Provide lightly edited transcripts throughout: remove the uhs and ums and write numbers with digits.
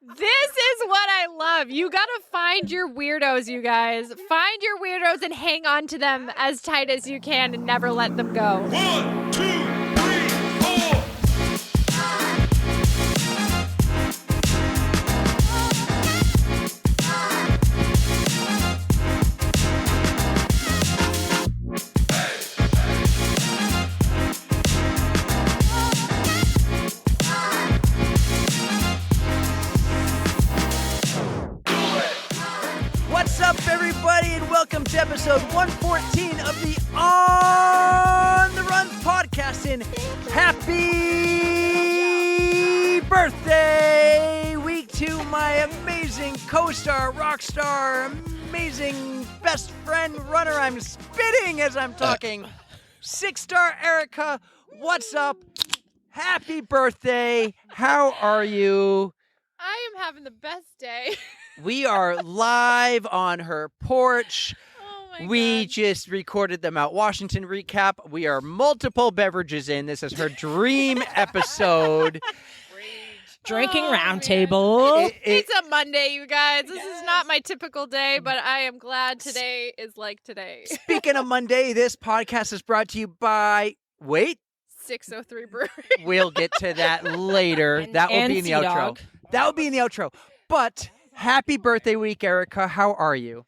This is what I love. You got to find your weirdos, you guys. Find your weirdos and hang on to them as tight as you can and never let them go. 1, 2, 3, 4. What's up, everybody, and welcome to episode 114 of the On the Run podcast. And happy birthday week to my amazing co-star, rock star, amazing best friend runner. I'm spitting as I'm talking. 6-star Erika, what's up? Happy birthday. How are you? I am having the best day. We are live on her porch. Oh my We God. just recorded the Mount Washington recap. We are multiple beverages in. This is her dream episode. Drinking Oh, roundtable. It's a Monday, you guys. This is not my typical day, but I am glad today is like today. Speaking of Monday, this podcast is brought to you by... Wait, 603 Brewery. we'll get to that later. That will be in the outro. Sea-Dog. That will be in the outro. But happy birthday week, Erika. How are you?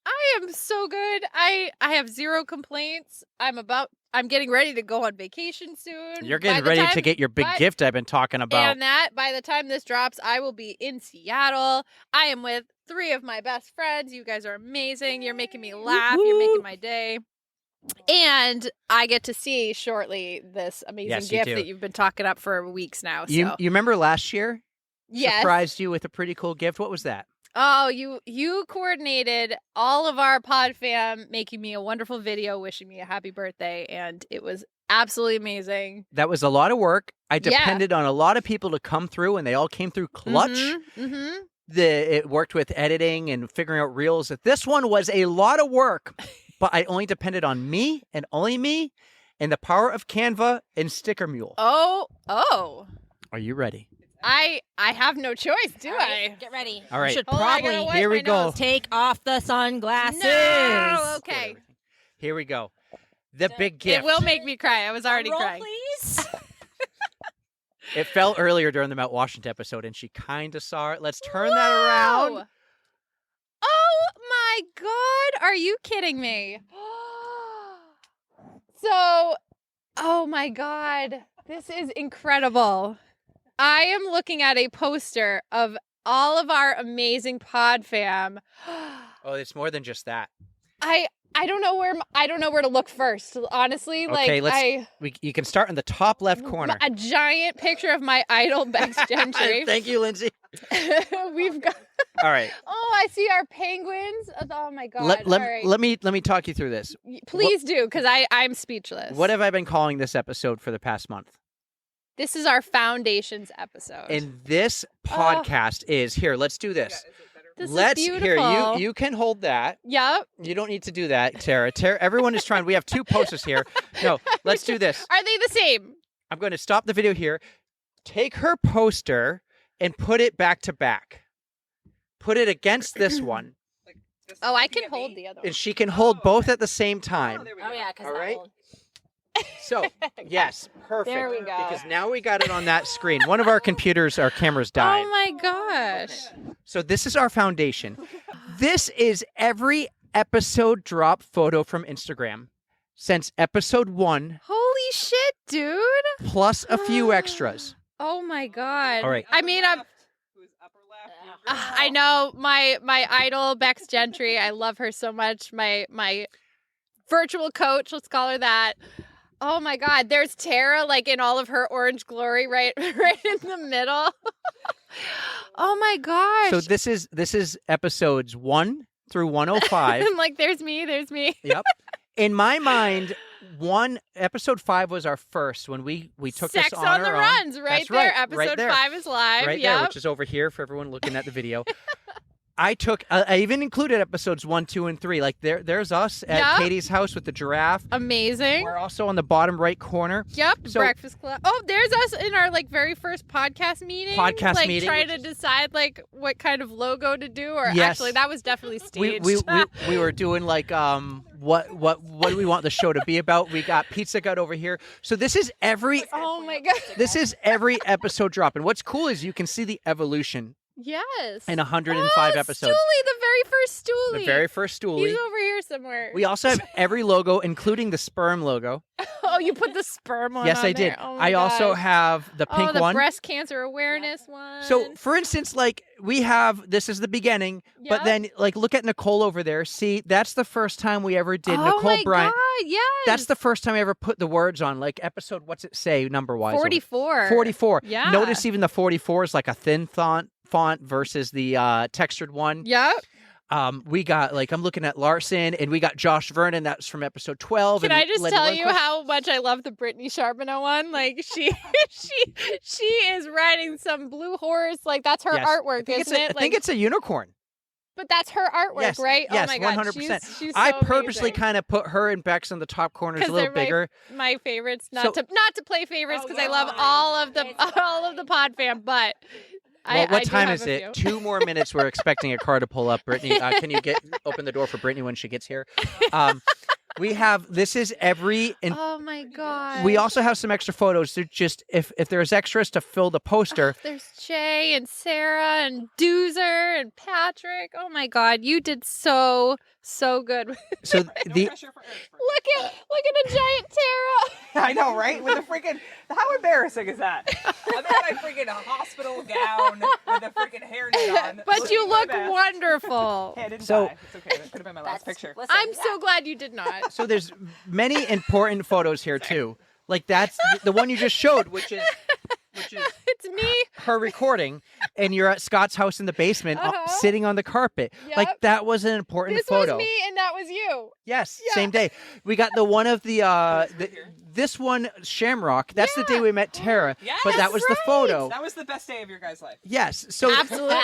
I am so good. I have zero complaints. I'm getting ready to go on vacation soon. You're getting By the ready time- to get your big by- gift I've been talking about. And that, by the time this drops, I will be in Seattle. I am with 3 of my best friends. You guys are amazing. You're making me laugh. You're making my day. And I get to see shortly this amazing Yes, you gift do. that you've been talking up for weeks now. So. You remember last year? Yes. Surprised you with a pretty cool gift. What was that? Oh, you coordinated all of our pod fam making me a wonderful video wishing me a happy birthday, and it was absolutely amazing. That was a lot of work. I Yeah. depended on a lot of people to come through, and they all came through clutch. Mm-hmm. It worked with editing and figuring out reels. This one was a lot of work, but I only depended on me and only me and the power of Canva and Sticker Mule. Oh. Are you ready? I have no choice, do I? Get ready. All right. You should Hold on, I gotta probably wipe Here we my go. nose. take off the sunglasses. No. Okay. Here we go. The big gift. It will make me cry. I was already Roll, crying. please. It fell earlier during the Mount Washington episode, and she kind of saw it. Let's turn that around. Whoa. Oh my God. Are you kidding me? So, oh my God. This is incredible. I am looking at a poster of all of our amazing pod fam. Oh, it's more than just that. I don't know where to look first. Honestly, Okay, like you can start in the top left corner. a giant picture of my idol Bex Gentry. Thank you, Lindsay. We've got. All right. Oh, I see our penguins. Oh my God! Let All right. me talk you through this. Please do, because I'm speechless. What have I been calling this episode for the past month? This is our foundations episode. And this podcast is here. Let's do this. This Let's is here. beautiful. You can hold that. Yep. You don't need to do that, Tara. Everyone is trying. We have 2 posters here. No, let's do this. Are they the same? I'm going to stop the video here. Take her poster and put it back to back. Put it against this one, Oh, I can hold the other one. and she can hold both at the same time. Oh yeah, because All right. So, yes, perfect. There we go. Because now we got it on that screen. One of our cameras died. Oh my gosh. So this is our foundation. This is every episode drop photo from Instagram since episode 1, Holy shit, dude. plus a few extras. Oh my God. All right. I mean, I know my idol Bex Gentry. I love her so much. My virtual coach, let's call her that. Oh my God, there's Tara like in all of her orange glory right in the middle. Oh my gosh. So this is episodes 1 through 105. I'm like, there's me. Yep. In my mind, episode 5 was our first when we took Sex this on the our own. Runs, right That's there. right, Episode right there. 5 is live. Right Yep. there, which is over here for everyone looking at the video. I took. I even included episodes 1, 2, and 3. Like there's us at Yep. Katie's house with the giraffe. Amazing. We're also on the bottom right corner. Yep, So- Breakfast Club. Oh, there's us in our very first podcast meeting. Meeting, trying to decide what kind of logo to do. Or Yes. actually, that was definitely We, staged. we were doing what do we want the show to be about? We got Pizza Gut over here. So this is every Oh my god. episode drop. And what's cool is you can see the evolution Yes. in 105 episodes. Stoolie, the very first Stoolie. The very first He's Stoolie. over here somewhere. We also have every logo, including the sperm logo. Oh, you put the sperm one Yes, on I did. there. Oh my I also gosh. have the pink the one. breast cancer awareness one. So, for instance, we have this is the beginning, but Yep. then look at Nicole over there. See, that's the first time we ever did oh Nicole my Bryant. god, yes. That's the first time I ever put the words on, episode. What's it say number wise? 44. 44. Yeah. Notice even the 44 is like a thin font versus the textured one. Yep. We got I'm looking at Larson, and we got Josh Vernon. That's from episode 12. Can and I just Lenny tell you Lundquist. how much I love the Brittany Charbonneau one? She is riding some blue horse. That's her Yes. artwork, isn't it? I think it's a unicorn. But that's her artwork, Yes, right? yes, oh my god, 100%. She's I so purposely amazing. kind of put her and Bex on the top corners a 'Cause little they're bigger. my favorites. So- Not to play favorites because I love all of the pod fam, but Well, I what do time have is a it? few. 2 more minutes. We're expecting a car to pull up. Brittany, can you open the door for Brittany when she gets here? We have. This is every. Oh my god. We also have some extra photos. They're just if there's extras to fill the poster. There's Jay and Sarah and Doozer and Patrick. Oh my god, you did so good. So the. Look at a giant Tara. I know, right? With a freaking, how embarrassing is that? I'm in my freaking hospital gown with a freaking hairnet on. But you looking my look best. wonderful. Hey, I didn't So- die. It's okay. That could have been my last picture. I'm so glad you did not. So there's many important photos here too. That's the one you just showed, which is It's me. her recording, and you're at Scott's house in the basement, sitting on the carpet. Yep. That was an important This photo. was me and that was you. Yes, Yeah. same day. We got the one of this one Shamrock. That's the day we met Tara. Yes, but that was the right. photo. That was the best day of your guys' life. Yes. So Absolutely.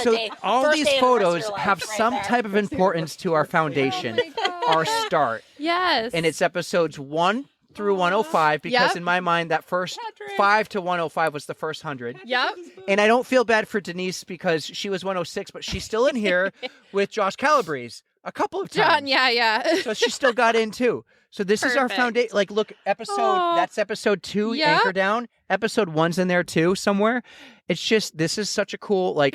so day. all First these day of the rest of photos your life, have right some there. type of importance to our foundation, Oh my God. our start. Yes. And it's episodes 1 through 105 because Yep. in my mind that first 5 to 105 was the first 100. Yep. And I don't feel bad for Denise because she was 106, but she's still in here with Josh Calabrese a couple of times. John, yeah. So she still got in too. So this is our Perfect. foundation. Look, Aw. that's episode 2, Yep. anchor down. Episode 1's in there too somewhere. It's just, this is such a cool, let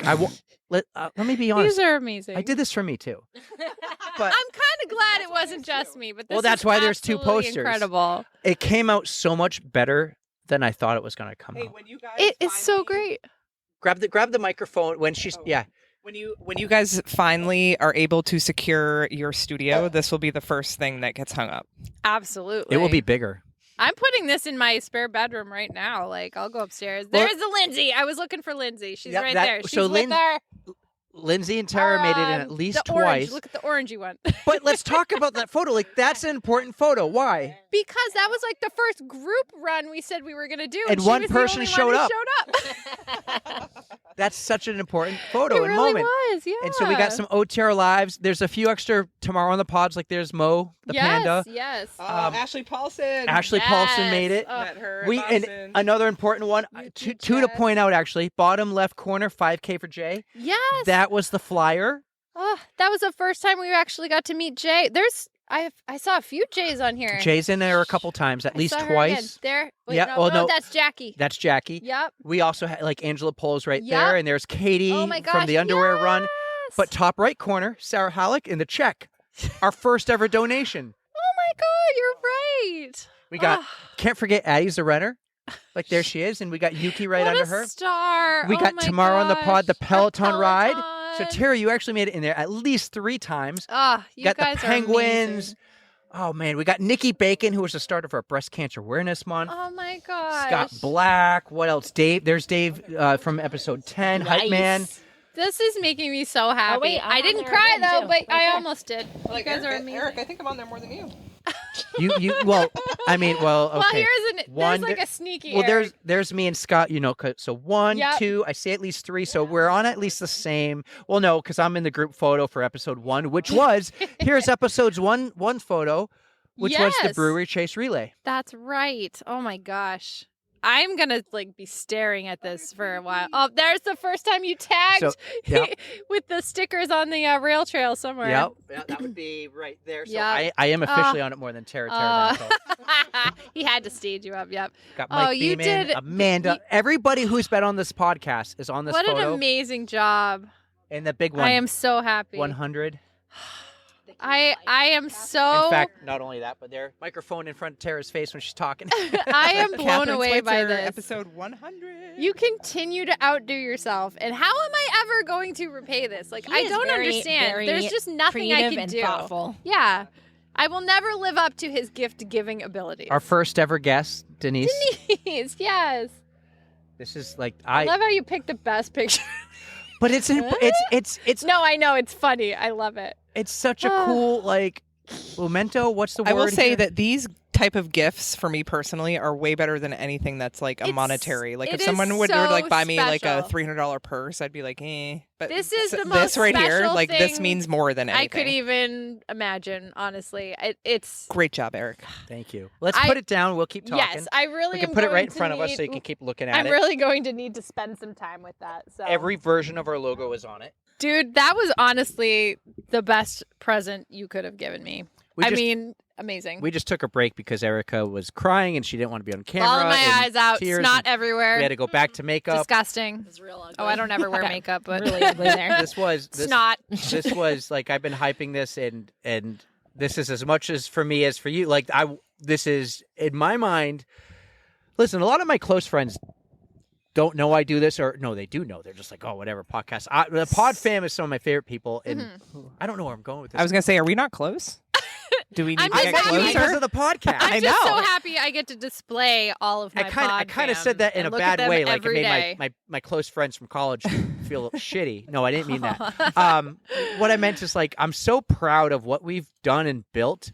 me be honest. These are amazing. I did this for me too. But I'm kind of glad it wasn't just me, but this Well, that's is why there's 2 absolutely posters. Incredible. it came out so much better than I thought it was going to come Hey, out. when you guys It is so finally- great. Grab the microphone when she's, yeah. When you guys finally are able to secure your studio, this will be the first thing that gets hung up. Absolutely. It will be bigger. I'm putting this in my spare bedroom right now. I'll go upstairs. Well- There's the Lindsay. I was looking for Lindsay. She's Yep, right that- there. She's so with our Lindsay and Tara made it in at least the orange. twice. Look at the orangey one. But let's talk about that photo. That's an important photo. Why? Because that was the first group run we said we were going to do. And she one was the person only showed one up. who showed up. That's such an important photo It and really moment. was, yeah. And so we got some OTR lives. There's a few extra tomorrow on the pods. There's Mo, the panda. Yes. Ashley Paulson. Ashley Paulson Yes. made it. Oh, Met her at And Boston. another important one, two to point out actually, bottom left corner, 5K for Jay. yes. That was the flyer. Oh, that was the first time we actually got to meet Jay. I saw a few Jays on here. Jay's in there a couple times, at I least saw her twice. again. There. Wait, Yeah, no, no. that's Jackie. That's Jackie. Yep. We also had Angela Pole's right Yep. there, and there's Katie Oh my gosh. from the underwear run. yes. But top right corner, Sarah Halleck in the check. Our first ever donation. Oh my God, you're right. We got, Ah. can't forget Addie's the Renner. There she is. And we got Yuki right What under a her. star. We Oh got my tomorrow on the pod, the gosh. Peloton ride. So Peloton. Terry, you actually made it in there at least 3 times. You got guys the are Penguins. amazing. Oh man, we got Nikki Bacon, who was the start of our Breast Cancer Awareness Month. Oh my gosh. Scott Black. What else? Dave. There's Dave from episode 10. Hype Man. This is making me so happy. wait, I'm I on didn't there cry again, though, too. but Right I there. almost did. You guys are amazing. Eric, I think I'm on there more than you. Well, I mean, well, okay. Well, there's One, like a sneaky. well, Eric. there's me and Scott, so 1, Yep. 2, I say at least 3, so we're on at least the same. Well, no, because I'm in the group photo for episode 1, which was here's episode's one photo, which was the Yes. brewery chase relay. That's right. Oh my gosh. I'm gonna be staring at this for a while. Oh, there's the first time you tagged So, yeah. with the stickers on the rail trail somewhere. Yep, yeah, that would be right there. So Yep. I am officially on it more than Tara. He had to stage you up. Yep. Got Mike you Beeman, did. Amanda. Everybody who's been on this podcast is on this What photo. an amazing job. And the big one. I am so happy. 100. I am so. In fact, not only that, but their microphone in front of Tara's face when she's talking. I am blown Catherine away by Switzer, this. Episode 100. You continue to outdo yourself, and how am I ever going to repay this? He I is don't very, understand. very There's just nothing I creative can and do. thoughtful. Yeah, I will never live up to his gift-giving abilities. Our first ever guest, Denise. Denise, yes. This is I love how you picked the best picture. but it's No, I know it's funny. I love it. it's such a cool memento. What's the word? I will say here? that these type of gifts for me personally are way better than anything that's like a It's- monetary. Like it if is someone would so buy me like a special. $300 purse, I'd be like, eh. But This is the this most right here, special like this thing means more than anything. I could even imagine, honestly. It's Great job, Eric. Thank you. Let's put it down. We'll keep talking. yes, I really we can am put it going right in to front of us so you need- can keep looking at I'm it. really going to need to spend some time with that. So Every version of our logo is on it. dude, that was honestly the best present you could have given me. Amazing. We just took a break because Erika was crying and she didn't want to be on camera. Bawling my and eyes out, tears, snot and everywhere. We had to go back to makeup. Disgusting. It's real ugly. Oh, I don't ever wear makeup, but really ugly there. This was snot. This was I've been hyping this and this is as much as for me as for you. This is in my mind. Listen, a lot of my close friends don't know I do this, or no, they do know. They're just like, oh, whatever, podcast. The pod fam is some of my favorite people, and I don't know where I'm going with this. I was gonna say, are we not close? Do we need I'm to just get happy closer? because of the podcast. I'm I just so know. happy I get to display all of my I kind of said that in a bad way, like it made my close friends from college feel shitty. No, I didn't mean that. What I meant is I'm so proud of what we've done and built,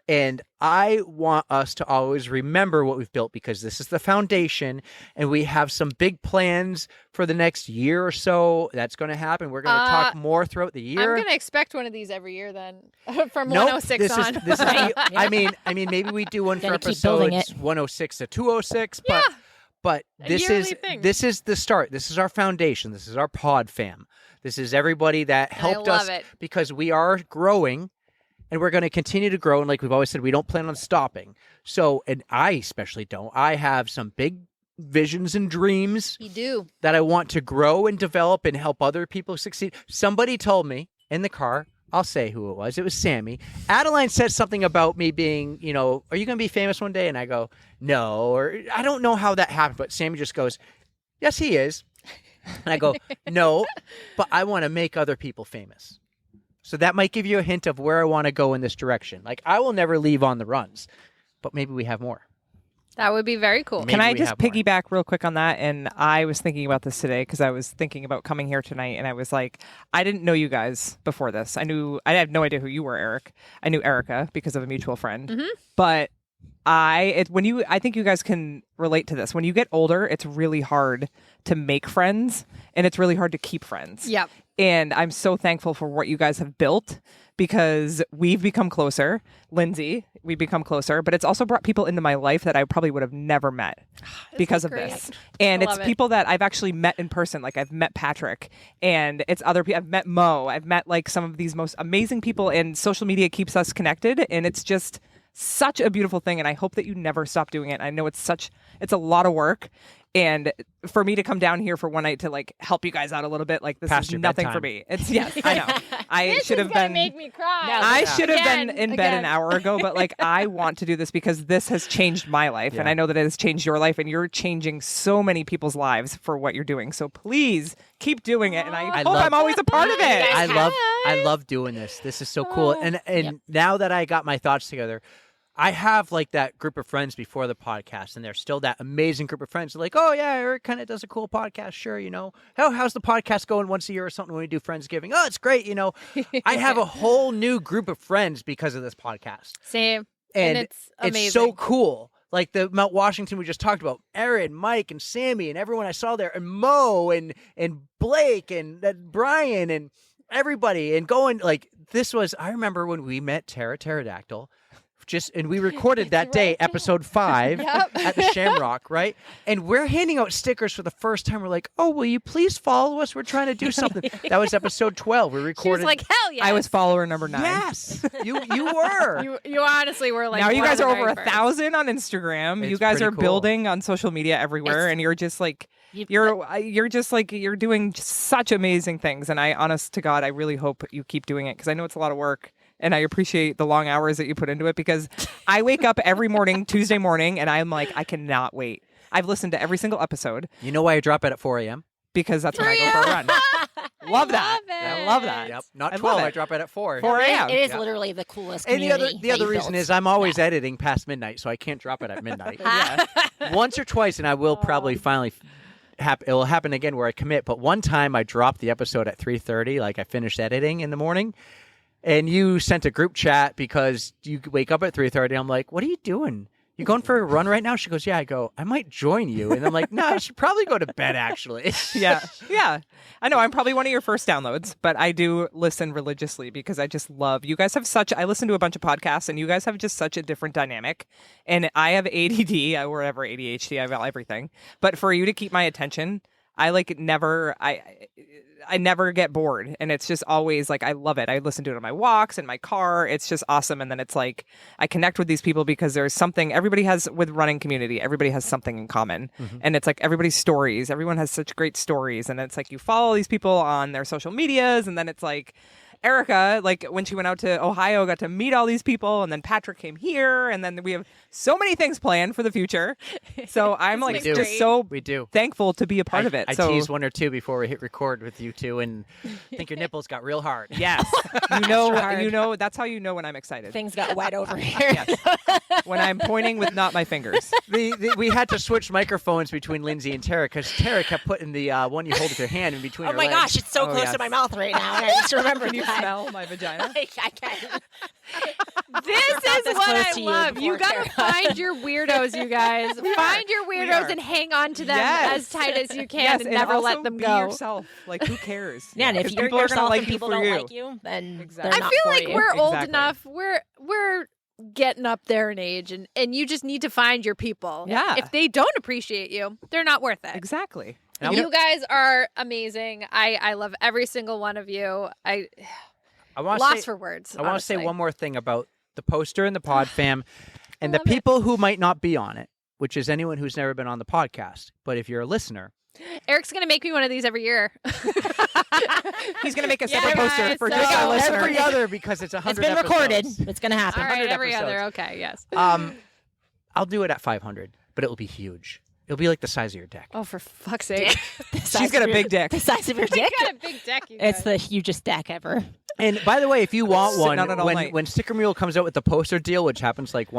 and I want us to always remember what we've built because this is the foundation, and we have some big plans for the next year or so. That's going to happen. We're going to talk more throughout the year. I'm going to expect one of these every year then, from Nope, 106 this on. Is, this is I mean, maybe we do one for Gotta keep building episodes it. 106 to 206, but A this yearly is thing. this is the start. This is our foundation. This is our pod fam. This is everybody that helped love us it. because we are growing. And we're going to continue to grow. And like we've always said, we don't plan on stopping. So, and I especially don't. I have some big visions and dreams You do. that I want to grow and develop and help other people succeed. Somebody told me in the car, I'll say who it was. It was Sammy. Adeline said something about me being, are you going to be famous one day? And I go, no. Or I don't know how that happened. But Sammy just goes, yes, he is. And I go, no, but I want to make other people famous. So that might give you a hint of where I want to go in this direction. I will never leave on the runs, but maybe we have more. That would be very cool. Maybe Can I we just have more. piggyback real quick on that? And I was thinking about this today because I was thinking about coming here tonight, and I was like, I didn't know you guys before this. I had no idea who you were, Eric. I knew Erika because of a mutual friend, but I think you guys can relate to this. When you get older, it's really hard to make friends, and it's really hard to keep friends. Yep. And I'm so thankful for what you guys have built because we've become closer. Lindsey, we've become closer, but it's also brought people into my life that I probably would have never met because of great. this. And I it's love it. people that I've actually met in person. Like I've met Patrick, and it's other people. I've met Mo. I've met some of these most amazing people, and social media keeps us connected. And it's just such a beautiful thing. And I hope that you never stop doing it. I know it's a lot of work. And for me to come down here for one night to help you guys out a little bit, this Past is your nothing for bedtime. me. It's yes, I know. I This should is have gonna been. make me cry. I should have been Again, in bed an again. hour ago, but I want to do this because this has changed my life, and I know that it has changed your life, and you're changing so many people's lives for what you're doing. So please keep doing it, and I hope love- I'm always a part of it. I love doing this. This is so cool. And now that I got my thoughts together, I have that group of friends before the podcast, and they're still that amazing group of friends. They're like, oh yeah, Eric kind of does a cool podcast. Sure, how's the podcast going once a year or something when we do Friendsgiving? Oh, it's great. I have a whole new group of friends because of this podcast. Same. And it's amazing. It's so cool. Like the Mount Washington we just talked about, Aaron, Mike, and Sammy, and everyone I saw there, and Mo, and Blake, and Brian, and everybody, and going like this was. I remember when we met Tara Pterodactyl, and we recorded that day, episode 5 at the Shamrock, right? And we're handing out stickers for the first time. We're like, "Oh, will you please follow us? We're trying to do something." That was episode 12. We recorded. She was like, hell yes. I was follower number 9. Yes, you were. You honestly were like. Now you one guys of are the over very first. 1,000 on Instagram. It's You guys pretty are cool. building on social media everywhere, and you're just like you're just like you're doing such amazing things. And I, honest to God, I really hope you keep doing it because I know it's a lot of work. And I appreciate the long hours that you put into it because I wake up every morning, Tuesday morning, and I'm like, I cannot wait. I've listened to every single episode You know why I drop it at 4 a.m.? because that's when I go for a run. Love that. love I it. love that. Yep, not I 12. love I it. drop it at 4. 4 a.m. It is Yeah. literally the coolest And the community. other that you reason built. is I'm always editing past midnight, so I can't drop it at midnight. Yeah. Once or twice, and I will probably finally. It will happen again where I commit. But one time I dropped the episode at 3:30, like I finished editing in the morning, and you sent a group chat because you wake up at 3:30. I'm like, "What are you doing? You going for a run right now?" She goes, "Yeah." I go, "I might join you," and I'm like, "No, I should probably go to bed actually." Yeah. I know I'm probably one of your first downloads, but I do listen religiously because I just love you guys have I listen to a bunch of podcasts and you guys have just such a different dynamic. And I have ADD, or whatever, ADHD, I have everything. But for you to keep my attention, I never get bored, and it's just always like I love it. I listen to it on my walks in my car. It's just awesome. And then it's like I connect with these people because there's something everybody has with running community. Everybody has something in common, and it's like everybody's stories. Everyone has such great stories, and it's like you follow these people on their social medias, and then it's like Erika, like when she went out to Ohio, got to meet all these people, and then Patrick came here, and then we have so many things planned for the future. So I'm like We do. just so We do. thankful to be a part of it. I So teased one or two before we hit record with you two, and I think your nipples got real hard. yes, you know that's how you know when I'm excited. Things got wet over here. Yes. When I'm pointing with not my fingers. We had to switch microphones between Lindsay and Tara because Tara kept putting the one you hold with your hand in between Oh her my legs. gosh, it's so Oh, close yes. to my mouth right now. And I just remembered Can you that. smell my vagina? I can. This not is this what close I to you love. You before, gotta Tara. find your weirdos, you guys. Find your We weirdos are. and hang on to them Yes. as tight as you can Yes, and never also let them be go. yourself. Like who cares? Yeah, and if 'Cause you're people are gonna yourself like and you people for don't you. like you, then Exactly. they're I not feel for like you. we're old Exactly. enough. We're getting up there in age, and you just need to find your people. Yeah. If they don't appreciate you, they're not worth it. Exactly. Now- You guys are amazing. I love every single one of you. I I want lost to say, for words. I want to say honestly. one more thing about the poster and the pod fam, and the love it. people who might not be on it, which is anyone who's never been on the podcast. But if you're a listener, Eric's gonna make me one of these every year. He's gonna make a Yeah, separate poster guys, for so- just our listener. every other because it's 100. It's been recorded. episodes. It's going to happen. All right, 100 every other. episodes. Okay, yes. I'll do it at 500, but it'll be huge. It'll be like the size of your deck. Oh, for fuck's sake! She's got a big dick. The size of your You dick. got a big deck. You It's guys. the hugest deck ever. And by the way, if you want Sitting one, on it all night. when Sticker Mule comes out with the poster deal, which happens like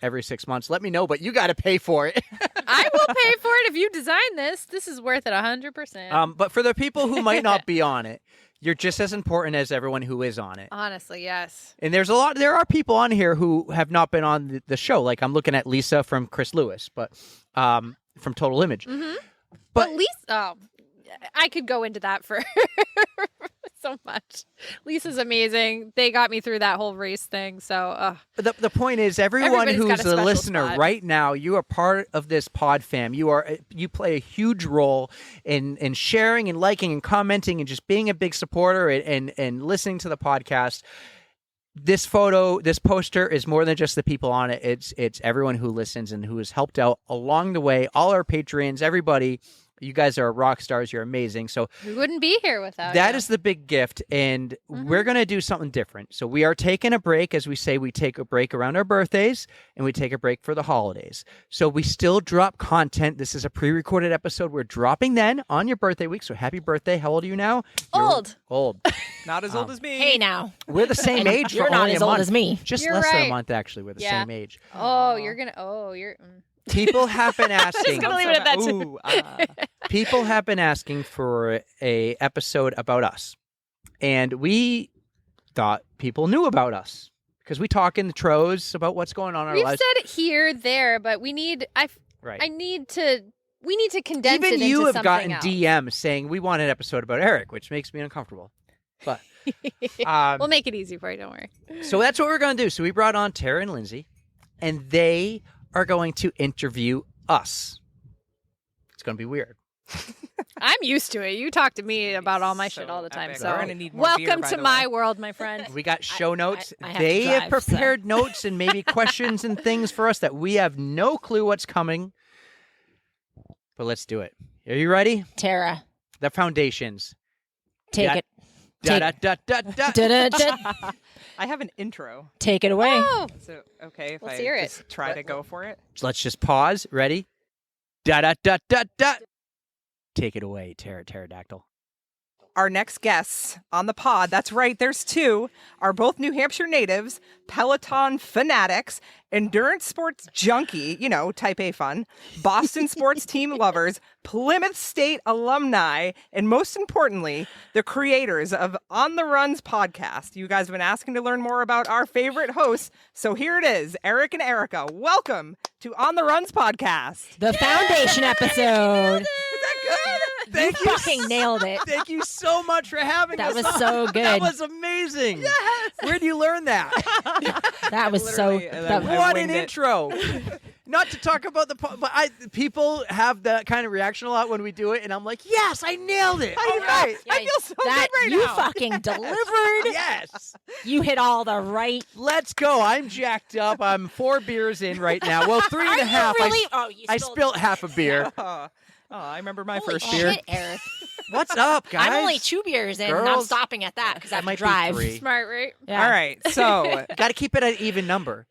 every 6 months, let me know. But you got to pay for it. I will pay for it if you design this. This is worth it 100%. But for the people who might not be on it, you're just as important as everyone who is on it. Honestly, yes. And there are people on here who have not been on the show. Like I'm looking at Lisa from Chris Lewis, but from Total Image. Mm-hmm. But But Lisa, I could go into that for so much. Lisa's amazing. They got me through that whole race thing. So, the point is, everyone Everybody's got who's a a special listener spot. right now, you are part of this pod fam. You play a huge role in sharing and liking and commenting and just being a big supporter and listening to the podcast. This poster is more than just the people on it. It's everyone who listens and who has helped out along the way. All our Patreons, everybody. You guys are rock stars. You're amazing. So we wouldn't be here without that you. is the big gift, and we're going to do something different. So we are taking a break. As we say, we take a break around our birthdays, and we take a break for the holidays. So we still drop content. This is a pre-recorded episode. We're dropping then on your birthday week. So happy birthday. How old are you now? Old. Old. Not as old as me. Hey, now. We're the same And age you're for not only as a old month. as me. Just You're less than a right. month, actually. We're the Yeah. same age. You're. People have been asking. gonna leave it at that. Ooh, People have been asking for a episode about us, and we thought people knew about us because we talk in the tros about what's going on in our We've lives. said it here, there, but we need. Right. We need to condense it Even into you have something gotten else. DMs saying we want an episode about Eric, which makes me uncomfortable. But We'll make it easy for you. Don't worry. so that's what we're going to do. So we brought on Tara and Lindsey, and they are going to interview us. It's going to be weird. I'm used to it. You talk to me about all my So shit all the time. epic. So We're gonna need more beer, welcome by to the my way. world, my friend. We got show notes. I have to They have drive, so- prepared notes and maybe questions and things for us that we have no clue what's coming. But let's do it. Are you ready? Tara, The foundations. take Da- it. Da, Take- da, da, da, da. Da-da-da. I have an intro. Take it away. Oh, So, okay, if Let's I hear it. just try to go for it. Let's just pause. Ready? Da da da da da. Take it away, pterodactyl. Our next guests on the pod, that's right, there's two, are both New Hampshire natives, Peloton fanatics, endurance sports junkie, type A fun, Boston sports team lovers, Plymouth State alumni, and most importantly, the creators of On the Runs podcast. You guys have been asking to learn more about our favorite hosts, so here it is, Eric and Erika. Welcome to On the Runs podcast. The foundation episode. Thank You fucking nailed it. Thank you so much for having That us. was on. so good. That was amazing. Yes. Where'd you learn that? That was so. Literally, That, I What an winged it. intro. Not to talk about but people have that kind of reaction a lot when we do it, and I'm like, yes, I nailed it. All right. yeah, I feel so that good right you now. fucking delivered. Yes. You hit all the right. Let's go. I'm jacked up. I'm 4 beers in right now. Well, 3.5. Are you really? I spilled half a beer. Oh, I remember my Holy first beer. shit, Eric. What's up, guys? I'm only 2 beers in, and I'm Girls. stopping at that because I have to might be drive. 3. smart, right? Yeah. All right, so Got to keep it at an even number.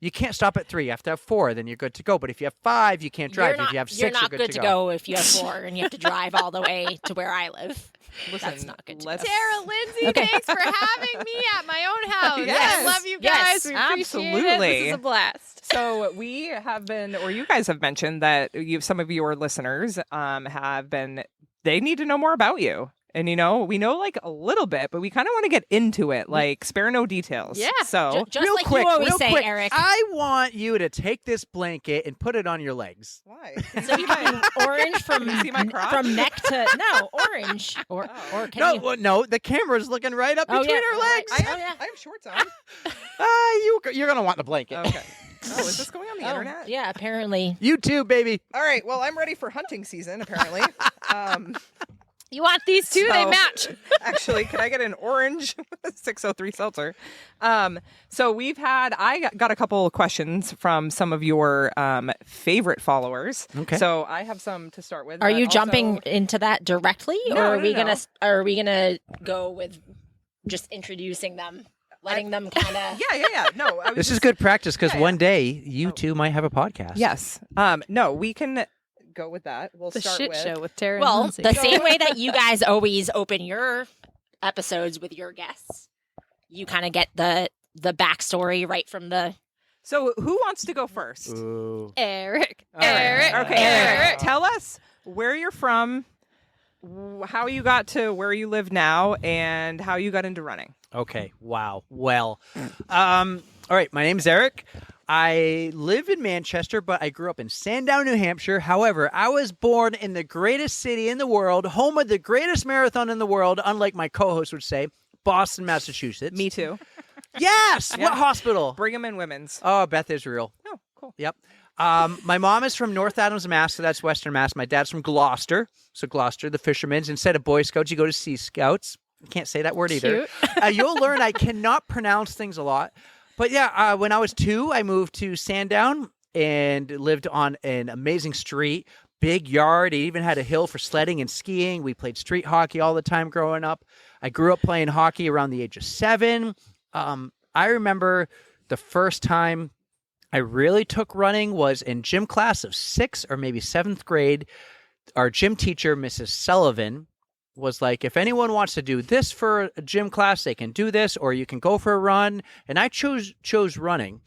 You can't stop at 3. You have to have 4, then you're good to go. But if you have 5, you can't drive. You're not, if you have 6, you're not good, good to go if you have 4 and you have to drive all the way to where I live. listen, That's not good to let's- Tara, Lindsey, Okay. thanks for having me at my own house. Yes. I love you guys. Yes, We appreciate it. absolutely. This is a blast. So we have been, or you guys have mentioned that some of your listeners have been. They need to know more about you. And, we know like a little bit, but we kind of want to get into it, like spare no details. Yeah. So, Just real like quick, you always real say, quick, Eric. I want you to take this blanket and put it on your legs. why? So you can be orange from Can you see my crotch? from neck to orange or can No, you? well, no, the camera's looking right up Oh, between yeah. our legs. I have shorts on. You're going to want the blanket. Okay. Oh, is this going on the Oh, internet? yeah, apparently. You too, baby. All right. Well, I'm ready for hunting season, apparently. You want these two? They So- match. Actually, can I get an orange 603 seltzer? So I got a couple of questions from some of your favorite followers. Okay. So I have some to start with. Are but you also- jumping into that directly, No, or are no, we no. gonna go with just introducing them, letting them kind of? Yeah. No, I was This is just- good practice because Yeah, one day you two might have a podcast. Yes. No, we can go with that. We'll The start shit with. show with Tara and Well, Lindsey. the same way that you guys always open your episodes with your guests, you kind of get the backstory right from the. So who wants to go first? Ooh. Eric. All right. Eric. Okay, Eric. Tell us where you're from, how you got to where you live now, and how you got into running. Okay. Wow. Well, all right. My name's Eric. I live in Manchester, but I grew up in Sandown, New Hampshire. However, I was born in the greatest city in the world, home of the greatest marathon in the world, unlike my co-host would say, Boston, Massachusetts. Me too. Yes. Yeah. What hospital? Brigham and Women's. Oh, Beth Israel. Oh, cool. Yep. My mom is from North Adams, Mass, so that's Western Mass. My dad's from Gloucester. So Gloucester, the fishermen's. Instead of Boy Scouts, you go to Sea Scouts. Can't say that word either. You'll learn I cannot pronounce things a lot. But yeah, when I was 2, I moved to Sandown and lived on an amazing street, big yard. It even had a hill for sledding and skiing. We played street hockey all the time growing up. I grew up playing hockey around the age of 7. I remember the first time I really took running was in gym class of 6th or maybe 7th grade. Our gym teacher, Mrs. Sullivan, was like, if anyone wants to do this for a gym class, they can do this, or you can go for a run. And I chose running.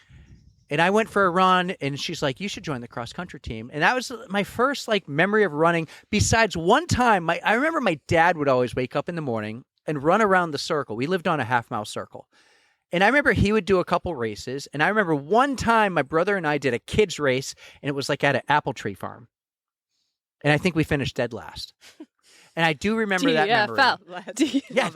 And I went for a run, and she's like, you should join the cross-country team. And that was my first memory of running. Besides one time, I remember my dad would always wake up in the morning and run around the circle. We lived on a half-mile circle. And I remember he would do a couple races. And I remember one time my brother and I did a kids race, and it was like at an apple tree farm. And I think we finished dead last. And I do remember that memory. DFL. Yeah.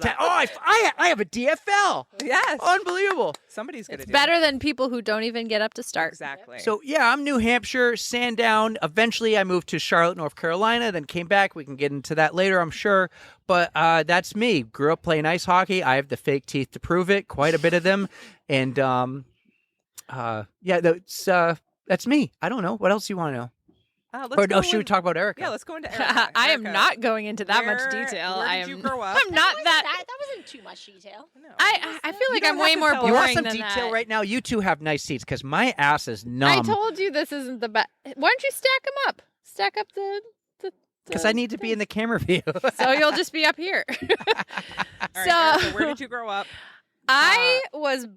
I have a DFL. Yes. Unbelievable. Somebody's going to It's do better than people who don't even get up to start. Exactly. So, yeah, I'm New Hampshire, Sandown. Eventually, I moved to Charlotte, North Carolina, then came back. We can get into that later, I'm sure. But that's me. Grew up playing ice hockey. I have the fake teeth to prove it, quite a bit of them. And, that's me. I don't know. What else do you want to know? Should we talk about Erica? Yeah, let's go into Erica. I am Erica, not going into that much detail. Where I did am. you grow up? I'm not that. That wasn't too much detail. No. I feel like don't I'm have way to more tell us. boring You want some than detail that. right now? You two have nice seats because my ass is numb. I told you this isn't the best. Why don't you stack them up? Stack up the. Because I need to be in the camera view. So you'll just be up here. All right, Erica, where did you grow up? I was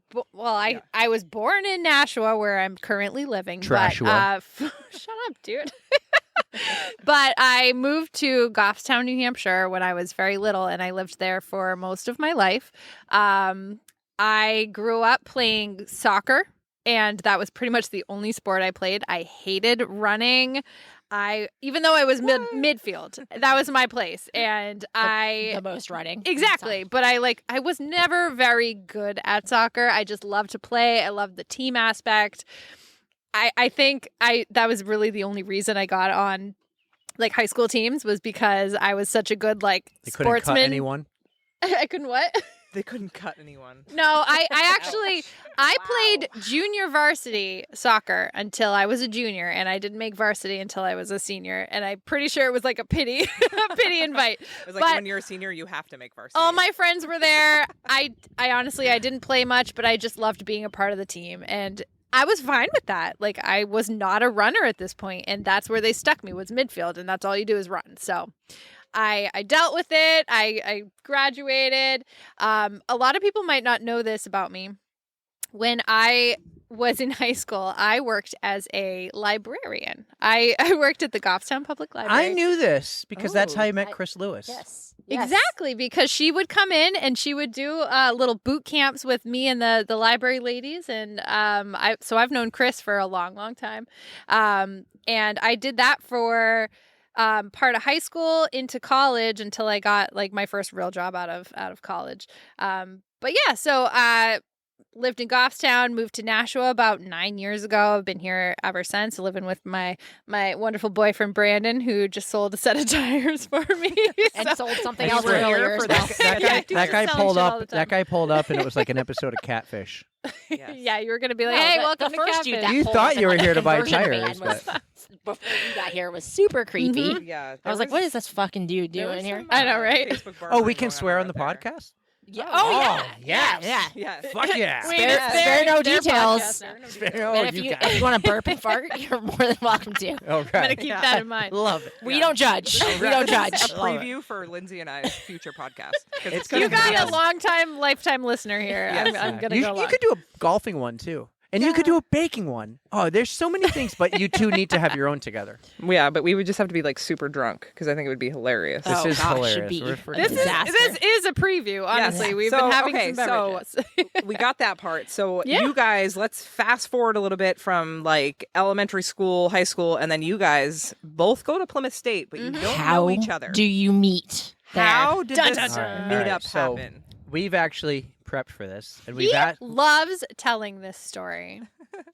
I was born in Nashua, where I'm currently living. Trashua. But, shut up, dude. But I moved to Goffstown, New Hampshire when I was very little, and I lived there for most of my life. I grew up playing soccer, and that was pretty much the only sport I played. I hated running. Even though I was midfield, that was my place, and The most running. Exactly. But I was never very good at soccer. I just loved to play. I loved the team aspect. I think that was really the only reason I got on high school teams, was because I was such a good They couldn't sportsman. cut anyone. I couldn't what? They couldn't cut anyone. No, I actually I played junior varsity soccer until I was a junior, and I didn't make varsity until I was a senior, and I'm pretty sure it was like a pity invite. It was like But when you're a senior, you have to make varsity. all my friends were there. I honestly I didn't play much, but I just loved being a part of the team, and I was fine with that. I was not a runner at this point, and that's where they stuck me, was midfield, and that's all you do is run. So I dealt with it. I graduated. A lot of people might not know this about me. When I was in high school, I worked as a librarian. I worked at the Goffstown Public Library. I knew this because that's how you met I- Chris Lewis. Yes. Exactly, because she would come in and she would do little boot camps with me and the library ladies, and I've known Chris for a long, long time, and I did that for part of high school into college until I got my first real job out of college. But yeah, so lived in Goffstown, moved to Nashua about 9 years ago. I've been here ever since, living with my wonderful boyfriend Brandon, who just sold a set of tires for me. And sold something I else swear, earlier. for as well. that- That Yeah, guy, dude, that guy selling pulled shit all up. the time. That guy pulled up, and it was like an episode of Catfish. Yes. Yeah, you were gonna be like, No, "Hey, the welcome first to dude Catfish." that You pulled thought up in, you were like, here a to buy conversion tires, van was- before you got here was super creepy. Yeah. I was like, what is this fucking dude there doing was here? some, I know, right? Facebook Oh, barbering we can going swear on the right there. podcast? Yeah. Oh, yeah. yes. Yeah. Yes. Fuck yeah. Wait, Spare- it's spare no their details. podcast now. Oh, And if you want to burp and fart, you're more than welcome to. Okay. I'm gonna keep Yeah. that in mind. Love it. We don't judge. We don't judge. A Love it. preview for Lindsay and I's future podcast. 'Cause It's gonna You gonna be got be a long-time, lifetime listener here. Yes. I'm gonna You, go you on. could do a golfing one too. And you could do a baking one. Oh, there's so many things, but you two need to have your own together. Yeah, but we would just have to be super drunk because I think it would be hilarious. This is gosh, hilarious. should be. We're This Disaster. is a preview. Honestly, we've So, been having okay, some so- beverages. We got that part. So Yeah. you guys, let's fast forward a little bit from elementary school, high school, and then you guys both go to Plymouth State, but you don't How know each other. do you meet there? How did Dun, this dun, dun. All right, meetup so happen? we've actually prepped for this, and we've He loves telling this story.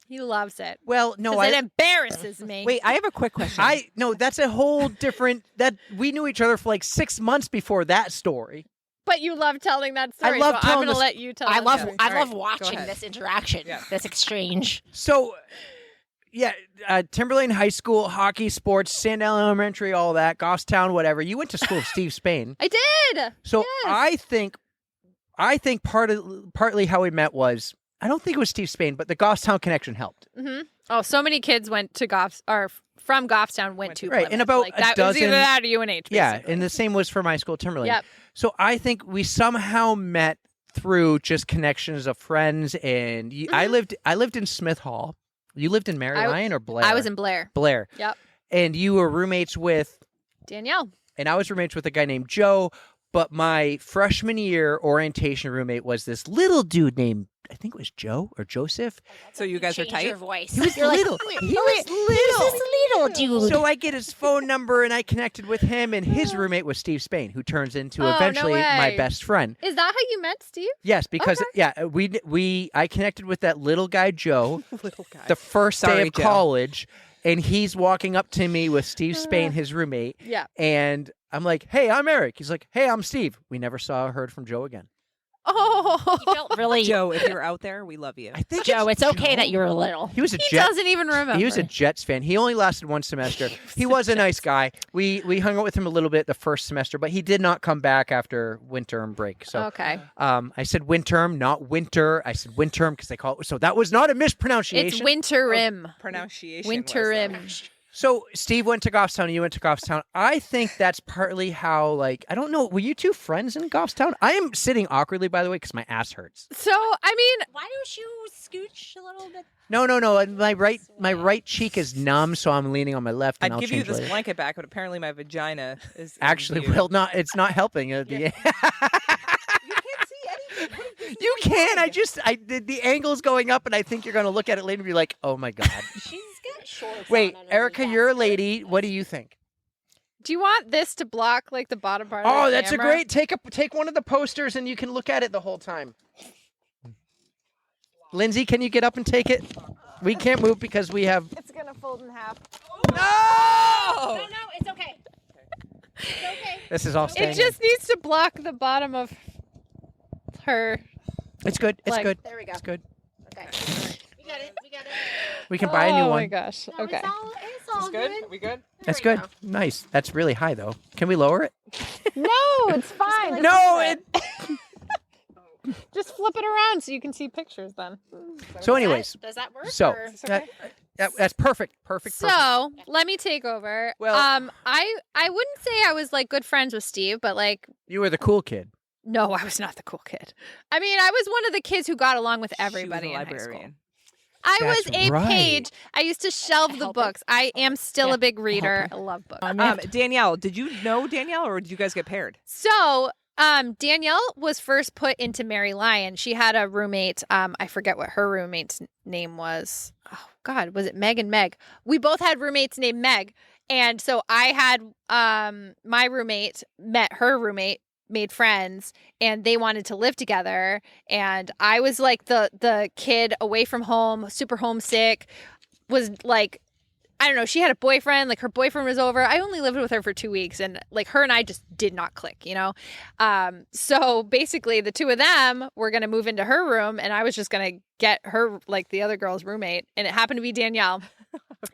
He loves it. well, no, Because it embarrasses me. Wait, I have a quick question. no, that's a whole different. That we knew each other for 6 months before that story. But you love telling that story. love so telling I'm gonna this- let you tell. I that love story. I All love right, go watching ahead. this interaction, Yeah. this exchange. So, yeah, Timberlane High School, hockey, sports, Sandown Elementary, all that, Goffstown, whatever. You went to school with Steve Spain. I did. So Yes. I think partly how we met was, I don't think it was Steve Spain, but the Goffstown connection helped. Mm-hmm. Oh, so many kids went to from Goffstown went to Right, Plymouth. and about a that was either dozen- that or UNH. Yeah, basically. and the same was for my school, Timberlane. Yep. So I think we somehow met through just connections of friends, and I lived in Smith Hall. You lived in Mary Lyon or Blair? I was in Blair. Blair. Yep. And you were roommates with, Danielle. and I was roommates with a guy named Joe, but my freshman year orientation roommate was this little dude named I think it was Joe or Joseph. So you guys are Change tight? your voice. He was You're like, little. "Wait, He who was is- Who's this little dude? So I get his phone number and I connected with him, and his roommate was Steve Spain, who turns into Oh, no eventually my way. best friend. Is that how you met Steve? Yes, because I connected with that little guy Joe Little guy. the first day Sorry, of Joe. college, and he's walking up to me with Steve Spain, his roommate, Yeah. and I'm like, "Hey, I'm Eric." He's like, "Hey, I'm Steve." We never saw or heard from Joe again. Oh, You felt really, Joe, if you're out there, we love you. I think Joe. It's okay Joe. that you were little. He was a he Jet. doesn't even remember. He was a Jets fan. He only lasted one semester. He was a nice guy. We hung out with him a little bit the first semester, but he did not come back after winterm break. So Okay. I said winterm, not winter. I said winterm because they call it. So that was not a mispronunciation. It's winter rim. Pronunciation. Winter was, rim. So Steve went to Goffstown, you went to Goffstown. I think that's partly how, like, I don't know, were you two friends in Goffstown? I am sitting awkwardly, by the way, because my ass hurts. So I mean, Why don't you scooch a little bit? No. My right cheek is numb, so I'm leaning on my left, and I'd I'll give you change this later. blanket back, but apparently my vagina is Actually, in view. it's not helping. You can't see anything. You can. The angle's going up, and I think you're going to look at it later and be like, "Oh my god." She's got shorts. Wait, on Erica, underneath you're a that. lady. What do you think? do you want this to block like the bottom part of Oh, the that's a camera? great. Take one of the posters, and you can look at it the whole time. Lindsay, can you get up and take it? We can't move because we have. It's gonna fold in half. No! No, it's okay. It's okay. This is all staying. It just needs to block the bottom of her. It's good. It's like- good. There we go. It's good. Okay. We got it. We got it. We can buy a new Oh my one. gosh. No, Okay. It's all good. Are we good? That's There we good. Nice. That's really high, though. Can we lower it? No, it's fine. No. It. Just flip it around so you can see pictures then. So, anyways, Does that work? so or- that's perfect. Perfect. So let me take over. Well- I wouldn't say I was like good friends with Steve, but like You were the cool kid. no, I was not the cool kid. I mean, I was one of the kids who got along with everybody She in was a high school. librarian. I That's was a right. page. I used to shelve the helper. books. I am still Yeah, a big reader. helper. I love books. Danielle, did you know Danielle, or did you guys get paired? So, Danielle was first put into Mary Lyon. She had a roommate. I forget what her roommate's name was. Oh God, was it Meg and Meg? We both had roommates named Meg, and so I had my roommate met her roommate, made friends, and they wanted to live together. And I was like the kid away from home, super homesick. Was like, I don't know, she had a boyfriend, like her boyfriend was over. I only lived with her for 2 weeks, and like her and I just did not click, you know? So basically the two of them were going to move into her room, and I was just going to get her, like the other girl's roommate, and it happened to be Danielle.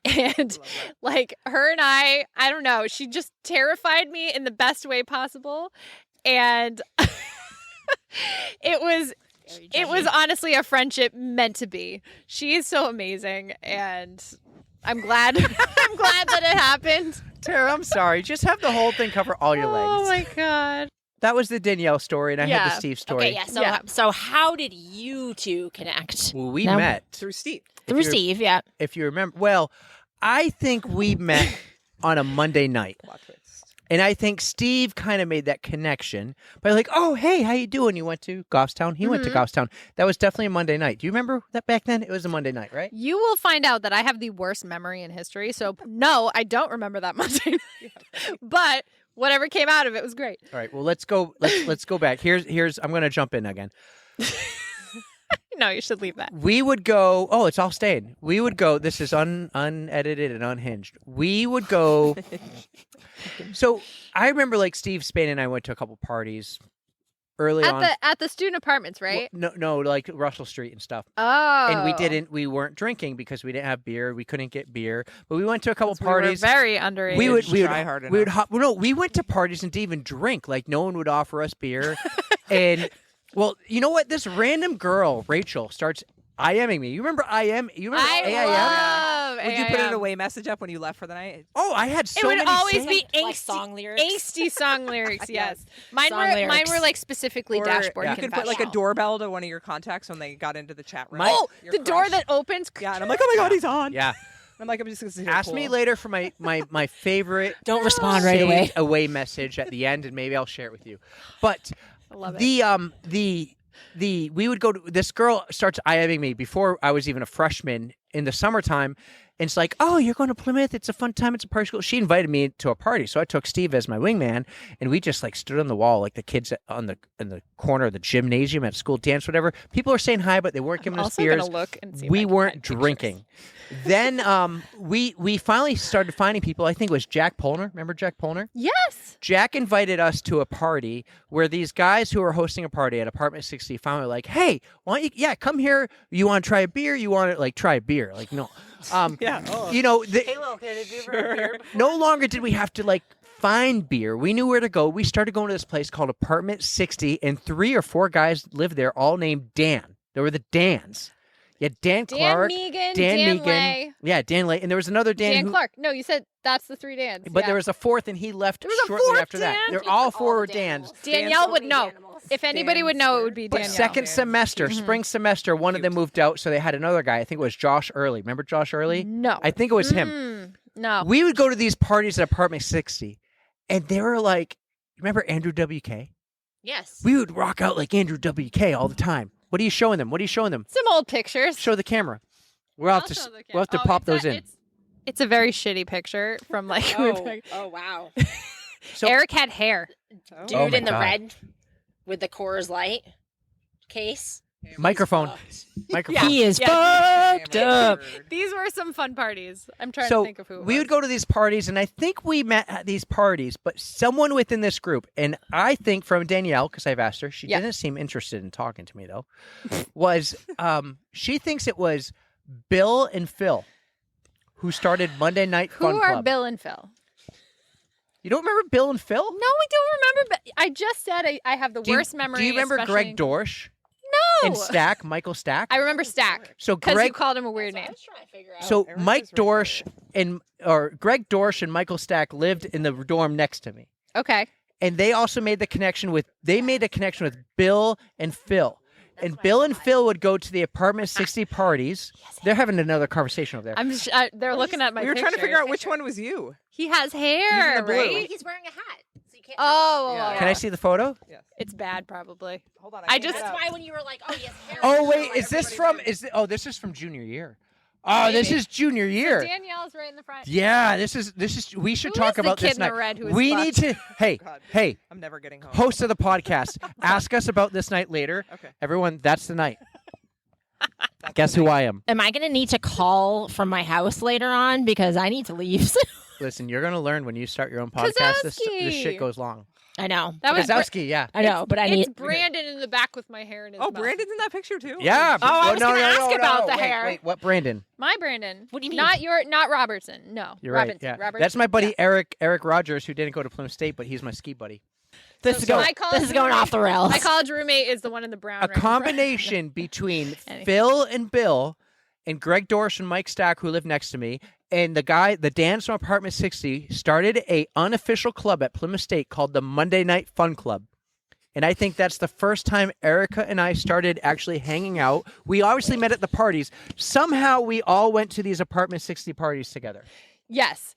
And like her and I don't know, she just terrified me in the best way possible. And it was honestly a friendship meant to be. She is so amazing, and I'm glad I'm glad that it happened. Tara, I'm sorry. Just have the whole thing cover all your Oh legs. my god. That was the Danielle story, and I had Yeah. the Steve story. Okay, yeah. So, Yeah. so how did you two connect? Well, we No. met Through Steve. Through you're- Steve, yeah. if you remember. Well, I think we met on a Monday night. Plot twist. And I think Steve kind of made that connection by like, oh, hey, how you doing? You went to Goffstown? He went to Goffstown. That was definitely a Monday night. Do you remember that back then? It was a Monday night, right? You will find out that I have the worst memory in history. So no, I don't remember that Monday night. But whatever came out of it was great. All right. Well, let's go. Let's go back. Here's. I'm going to jump in again. No, you should leave that. We would go. Oh, it's all staying. We would go. This is unedited and unhinged. We would go. So I remember like Steve Spain and I went to a couple parties early on. At the student apartments, right? No, like Russell Street and stuff. Oh. And we weren't drinking because we didn't have beer. We couldn't get beer. But we went to a couple We were parties. very underage. we would Try hard we would enough. we went to parties and didn't even drink. Like no one would offer us beer. And well, you know what? This random girl, Rachel, starts IMing me. You remember IM? You remember I AIM? love Would you put an AIM. away message up when you left for the night? Oh, I had It so would many always saved. be Like angsty, song lyrics? angsty song lyrics. Yes, mine Song were lyrics. like specifically Or dashboard you could put like a confessional. doorbell to one of your contacts when they got into the chat room. My- Oh, Your the door crush. that opens. Yeah, and I'm like, oh my god, he's on. Yeah. I'm like, I'm just gonna sit here. Ask me later for my favorite Don't respond right saved away. away message at the end, and maybe I'll share it with you. But I love it. the we would go to, this girl starts IMing me before I was even a freshman in the summertime. And it's like, oh, you're going to Plymouth? It's a fun time. It's a party school. She invited me to a party. So I took Steve as my wingman, and we just like stood on the wall like the kids in the corner of the gymnasium at school dance, whatever. People are saying hi, but they weren't giving us beers. Gonna look and see We weren't drinking. Then we finally started finding people. I think it was Jack Polner. Remember Jack Polner? Yes. Jack invited us to a party where these guys who were hosting a party at Apartment 60 finally were like, hey, why don't you, come here. You want to try a beer? You want to like try a beer? Like, no. You know, Hey, little kid, have you ever had beer before? no longer did we have to like find beer. We knew where to go. We started going to this place called Apartment 60, and 3 or 4 guys lived there, all named Dan. There were the Dans. Yeah, Dan Clark, Megan, Dan Megan. Lay. Yeah, Dan Lay. And there was another Dan Clark. No, you said that's the 3 Dans. But there was a 4th, and he left was a shortly 4th after that. Dan? They're all 4 were Dans. Danielle would know. If anybody would know, it would be But Danielle. second semester, spring semester, one of them moved out, so they had another guy. I think it was Josh Early. Remember Josh Early? No. I think it was him. No. We would go to these parties at Apartment 60, and they were like, remember Andrew WK? Yes. We would rock out like Andrew WK all the time. What are you showing them? What are you showing them? Some old pictures. Show the camera. We'll have to pop those in. It's a very shitty picture from like. Oh, wow. So, Eric had hair. Dude Oh my in the God. red with the Coors Light case. microphone. Microphone. He is fucked up. These were some fun parties. I'm trying So to think of who. It we would was. go to these parties, and I think we met at these parties, but someone within this group, and I think from Danielle, because I've asked her, she Yeah. didn't seem interested in talking to me though, was she thinks it was Bill and Phil who started Monday Night Fun Who are Club. Bill and Phil? You don't remember Bill and Phil? No, I don't remember. But I just said I have the worst memory. Do you remember especially- Greg Dorsch No. and Stack, Michael Stack? I remember Stack So because you Greg, called him a weird name. trying to figure out. so Eric Mike is right Dorsch Greg Dorsch and Michael Stack lived in the dorm next to me. Okay. And they also made the connection with Bill and Phil. And Bill and Phil would go to the Apartment 60 parties. They're having another conversation over there. They're looking at my. We were trying to pictures. figure out which one was you. He has hair, the blue. right? He's wearing a hat. So you can't Oh, Yeah. Can I see the photo? Yes. it's bad, probably. Hold on. I can't just- get That's out. why when you were like, oh, he has hair. Oh wait, is this from? This is from junior year. Oh, this Maybe. is junior year. Danielle's right in the front. Yeah, this is. We should Who talk is the about kid this in the night. red who is We fucked? need to. Hey, God. hey, I'm never getting home. host of the podcast, ask us about this night later. Okay. Everyone, that's the night. That's Guess who I am. Am I going to need to call from my house later on because I need to leave? Listen, you're gonna learn when you start your own podcast. This Kozowski. shit goes long. I know. That was Kozowski, yeah. I know, but I it's need. Brandon in the back with my hair in his Oh, mouth. Brandon's in that picture too. Yeah. Oh, I but- was no, gonna no, ask no, about no. the hair. Wait, what Brandon? My Brandon. What do you mean? Not Robertson. No. You're right. Robinson. Yeah. Robertson. That's my buddy Eric Rogers, who didn't go to Plymouth State, but he's my ski buddy. This So is going. my college This is going roommate- off the rails. My college roommate is the one in the brown. A right in front. combination between Anyway. Phil and Bill and Greg Dorsch and Mike Stack, who live next to me, and the Dan from Apartment 60 started a unofficial club at Plymouth State called the Monday Night Fun Club. And I think that's the first time Erika and I started actually hanging out. We obviously met at the parties. Somehow we all went to these Apartment 60 parties together. Yes.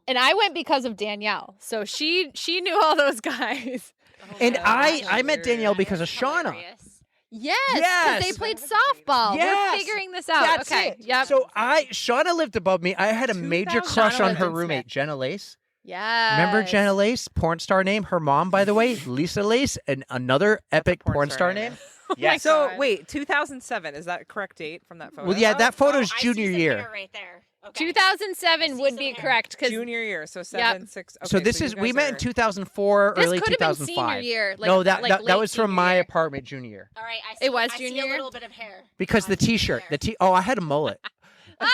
And I went because of Danielle. So she knew all those guys. And I met Danielle because of Shauna. Yes. Yes. Because they played softball. Yes. We're figuring this out. That's okay. it. Yep. So Shauna lived above me. I had a major 2000. crush Shauna on lived her in roommate, Smith. Jenna Lace. yes. Remember Jenna Lace, porn star name? Her mom, by the way, Lisa Lace, and another epic porn star name. Yes. So God. wait, 2007 is that a correct date from that photo? Well, yeah, that photo's I see junior some year. hair right there. Okay. 2007 would be some hair. correct because Junior year, so 7, 6. Okay, So this is you we guys met in are- 2004, this early could have been 2005. senior year. Like, No, that like that late was from senior my year. apartment junior year. All right. I see, It was I junior see a year? little bit of hair. Because the Junior T-shirt, hair. oh, I had a mullet. Oh,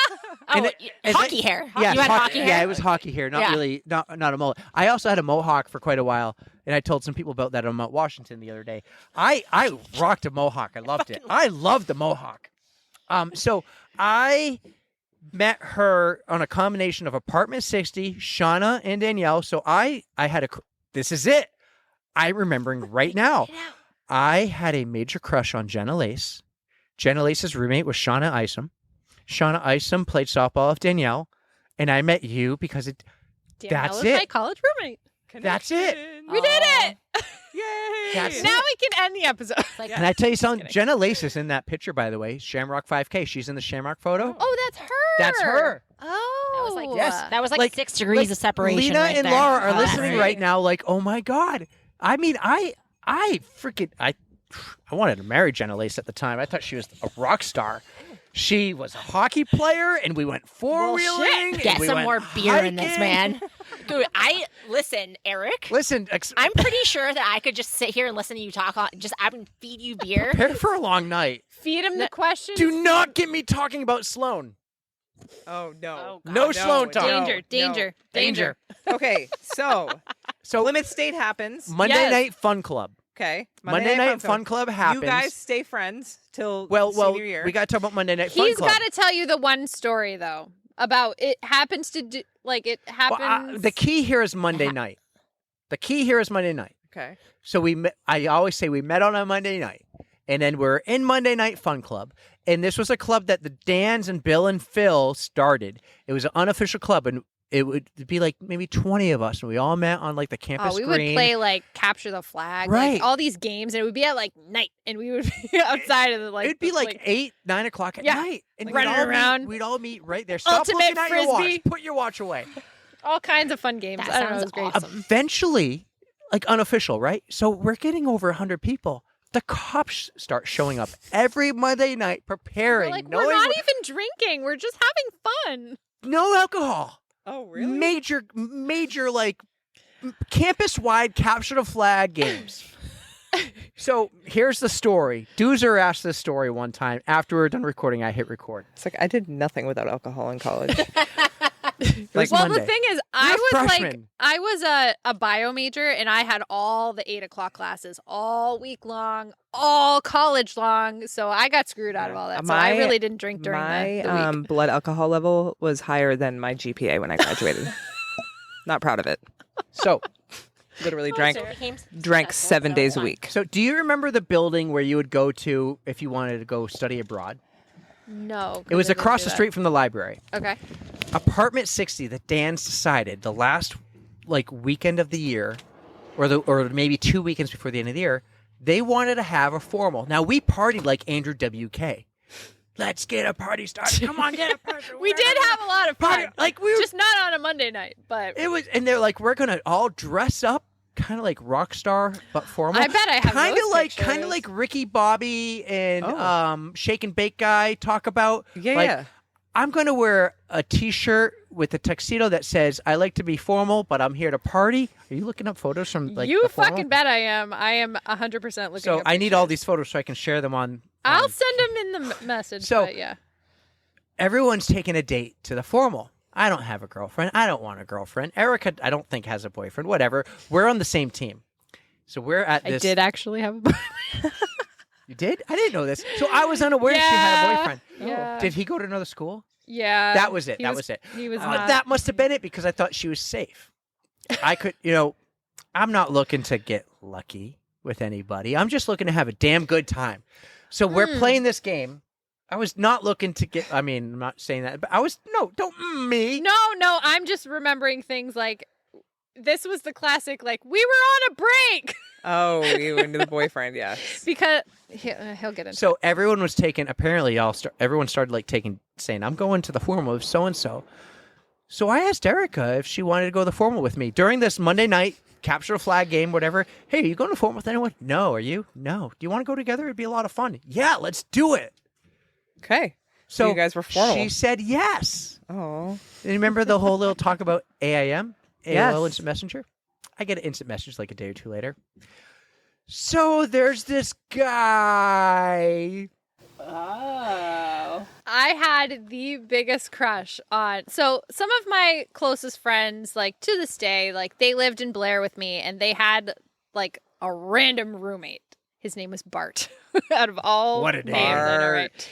and it- and hockey hair. Yeah, you had hockey hair. Yeah, it was hockey hair, not Yeah. really, not a mullet. I also had a mohawk for quite a while, and I told some people about that on Mount Washington the other day. I rocked a mohawk. I loved it. I loved the mohawk. So I met her on a combination of Apartment 60, Shauna, and Danielle. So I had this is it. I'm remembering right now. I had a major crush on Jenna Lace. Jenna Lace's roommate was Shauna Isom. Shauna Isom played softball with Danielle, and I met you because Danielle that's was it. my college roommate. That's it. Connection. We did it. Yay! That's Now we can end the episode. It's like, Can I tell you something? kidding. Jenna Lace is in that picture, by the way. Shamrock 5K. She's in the Shamrock photo. Oh, that's her. That's her. Oh. that was like Yes. That was like, Like- 6 degrees of separation. Lena right and there. Laura are Oh, listening right. right now like, oh my God. I mean, I wanted to marry Jenna Lace at the time. I thought she was a rock star. She was a hockey player, and we went four-wheeling. Get and we some went more beer in this, hiking. man. Dude, listen, Eric. Listen, I'm pretty sure that I could just sit here and listen to you talk. I would feed you beer. prepare for a long night. Feed him the questions. Do not get me talking about Sloan. Oh no. No Sloan talk. Danger. Okay, so So Plymouth State happens. Monday Yes. Night Fun Club. Okay. Monday Night Fun Club happens. You guys stay friends till well, senior year. we got to talk about Monday Night Fun He's Club. got to tell you the one story though about it happens to do like it Well, happens. the key here is Monday night. The key here is Monday night. Okay. So I always say we met on a Monday night, and then we're in Monday Night Fun Club, and this was a club that the Dans and Bill and Phil started. It was an unofficial club, and it would be like maybe 20 of us, and we all met on like the campus we green. would play like capture the flag, Right. like all these games, and it would be at like night, and we would be outside of the like. It'd be the, like 8, 9 o'clock at Yeah. night, and Like running we'd all around. We'd all meet right there. Stop Ultimate looking at your watch. Frisbee. Put your watch away. all kinds of fun games. That I don't know, it was sounds great. awesome. Eventually, like unofficial, right? So we're getting over 100 people. The cops start showing up every Monday night, We're preparing, like, knowing we're not even drinking. We're just having fun. no alcohol. Oh really? Major like campus-wide capture the flag games. So here's the story. Doozer asked this story one time. After we were done recording, I hit record. It's like I did nothing without alcohol in college. Like Well, Monday. the thing is, I was a bio major, and I had all the 8 o'clock classes all week long, all college long. So I got screwed out of all that. So I My- really didn't drink during my the week. blood alcohol level was higher than my GPA when I graduated. Not proud of it. So, Literally So drank it became drank successful, 7 so days a on. week. so do you remember the building where you would go to if you wanted to go study abroad? No, It was 'cause I didn't across do the that. street from the library. Okay. Apartment 60, the Dans decided the last like weekend of the year, or maybe 2 weekends before the end of the year, they wanted to have a formal. Now we partied like Andrew WK. Let's get a party started. Come on, get a party. We did have a lot of Party- fun. like we were, Just not on a Monday night, but it was, and they're like, we're gonna all dress up, kind of like rock star, but formal. I bet I have kind those of like pictures. Ricky Bobby and Oh. Shake and Bake guy talk about. Yeah, like, yeah. I'm going to wear a T-shirt with a tuxedo that says, I like to be formal, but I'm here to party. Are you looking up photos from like you the formal? fucking bet I am. I am 100% looking. So up I need all pictures. these photos so I can share them on. I'll send them in the message. So- but yeah. Everyone's taking a date to the formal. I don't have a girlfriend. I don't want a girlfriend. Erica, I don't think has a boyfriend. Whatever. We're on the same team. So we're at I this. did actually have a You did? I didn't know this. So I was unaware she had a boyfriend. Yeah. Did he go to another school? Yeah. That was it. He That was it. He was not. That must have been it because I thought she was safe. I could, I'm not looking to get lucky with anybody. I'm just looking to have a damn good time. So we're playing this game. I was not looking to get, I'm not saying that, but don't me. No, I'm just remembering things like this was the classic, like, we were on a break Oh, you into the boyfriend, yes. because he'll get into So everyone was taking, apparently everyone started saying, I'm going to the formal with so-and-so. So I asked Erica if she wanted to go to the formal with me during this Monday night capture a flag game, whatever. Hey, are you going to formal with anyone? No. Are you? No. Do you want to go together? It'd be a lot of fun. Yeah, let's do it. Okay. So you guys were formal. She said yes. Oh. And you remember the whole little talk about AIM? Yes. AOL Instant Messenger? I get an instant message like a day or two later. So there's this guy. Oh. I had the biggest crush on. So some of my closest friends, like to this day, like they lived in Blair with me, and they had like a random roommate. His name was Bart. Out of all What a name. names, I know, right? Bart.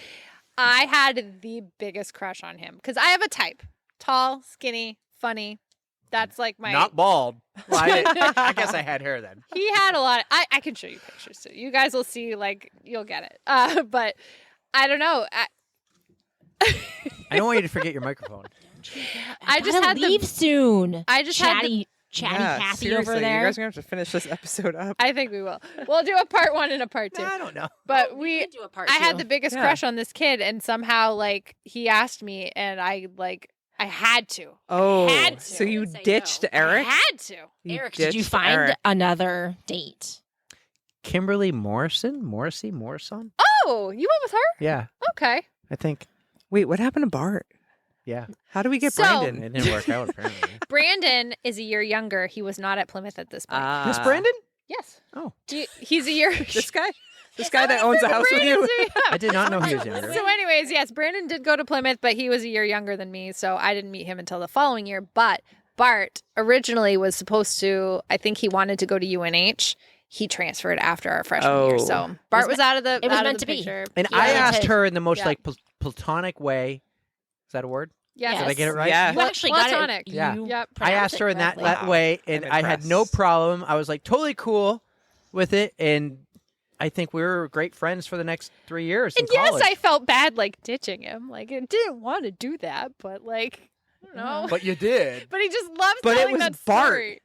I had the biggest crush on him because I have a type: tall, skinny, funny. That's like my. Not bald. Well, I guess I had hair then. He had a lot. I can show you pictures too. You guys will see. Like you'll get it. But I don't know. I don't want you to forget your microphone. I just had leave the. soon. I just had the Chatty. chatty Yeah, Cathy seriously, over there. You guys are going to have to finish this episode up. I think we will. We'll do a part 1 and a part 2. I don't know. But We could do a part I had two. the biggest Yeah. crush on this kid, and somehow like he asked me, and I had to. Oh, had to. so you Say no. ditched Eric? I had to. Eric, did you ditched find Eric. another date? Kimberly Morrison? Morrison? Oh, you went with her? Yeah, Okay. I think. Wait, what happened to Bart? Yeah. How do we get So- Brandon? It didn't work out, apparently. Brandon is a year younger. He was not at Plymouth at this point. Miss Brandon? Yes. Oh. He's a year. This guy? This guy that owns a house with you? I did not know he was younger. So, anyways, yes, Brandon did go to Plymouth, but he was a year younger than me, so I didn't meet him until the following year. But Bart originally was supposed to, I think he wanted to go to UNH. He transferred after our freshman year, Oh. so Bart was out of the it was out of meant the to be. picture. And He I wanted asked to- her in the most Yeah. like platonic way. Is that a word? Yes. Did I get it right? Yeah. You actually got Platonic. it. Yeah. You Yep. I pronounced asked it her in that, correctly. that way, and I'm I had no impressed. problem. I was like totally cool with it, and I think we were great friends for the next 3 years in And yes, college. I felt bad like ditching him. Like I didn't want to do that, but like I don't know. But you did. But he just loves But it telling was that Bart. story.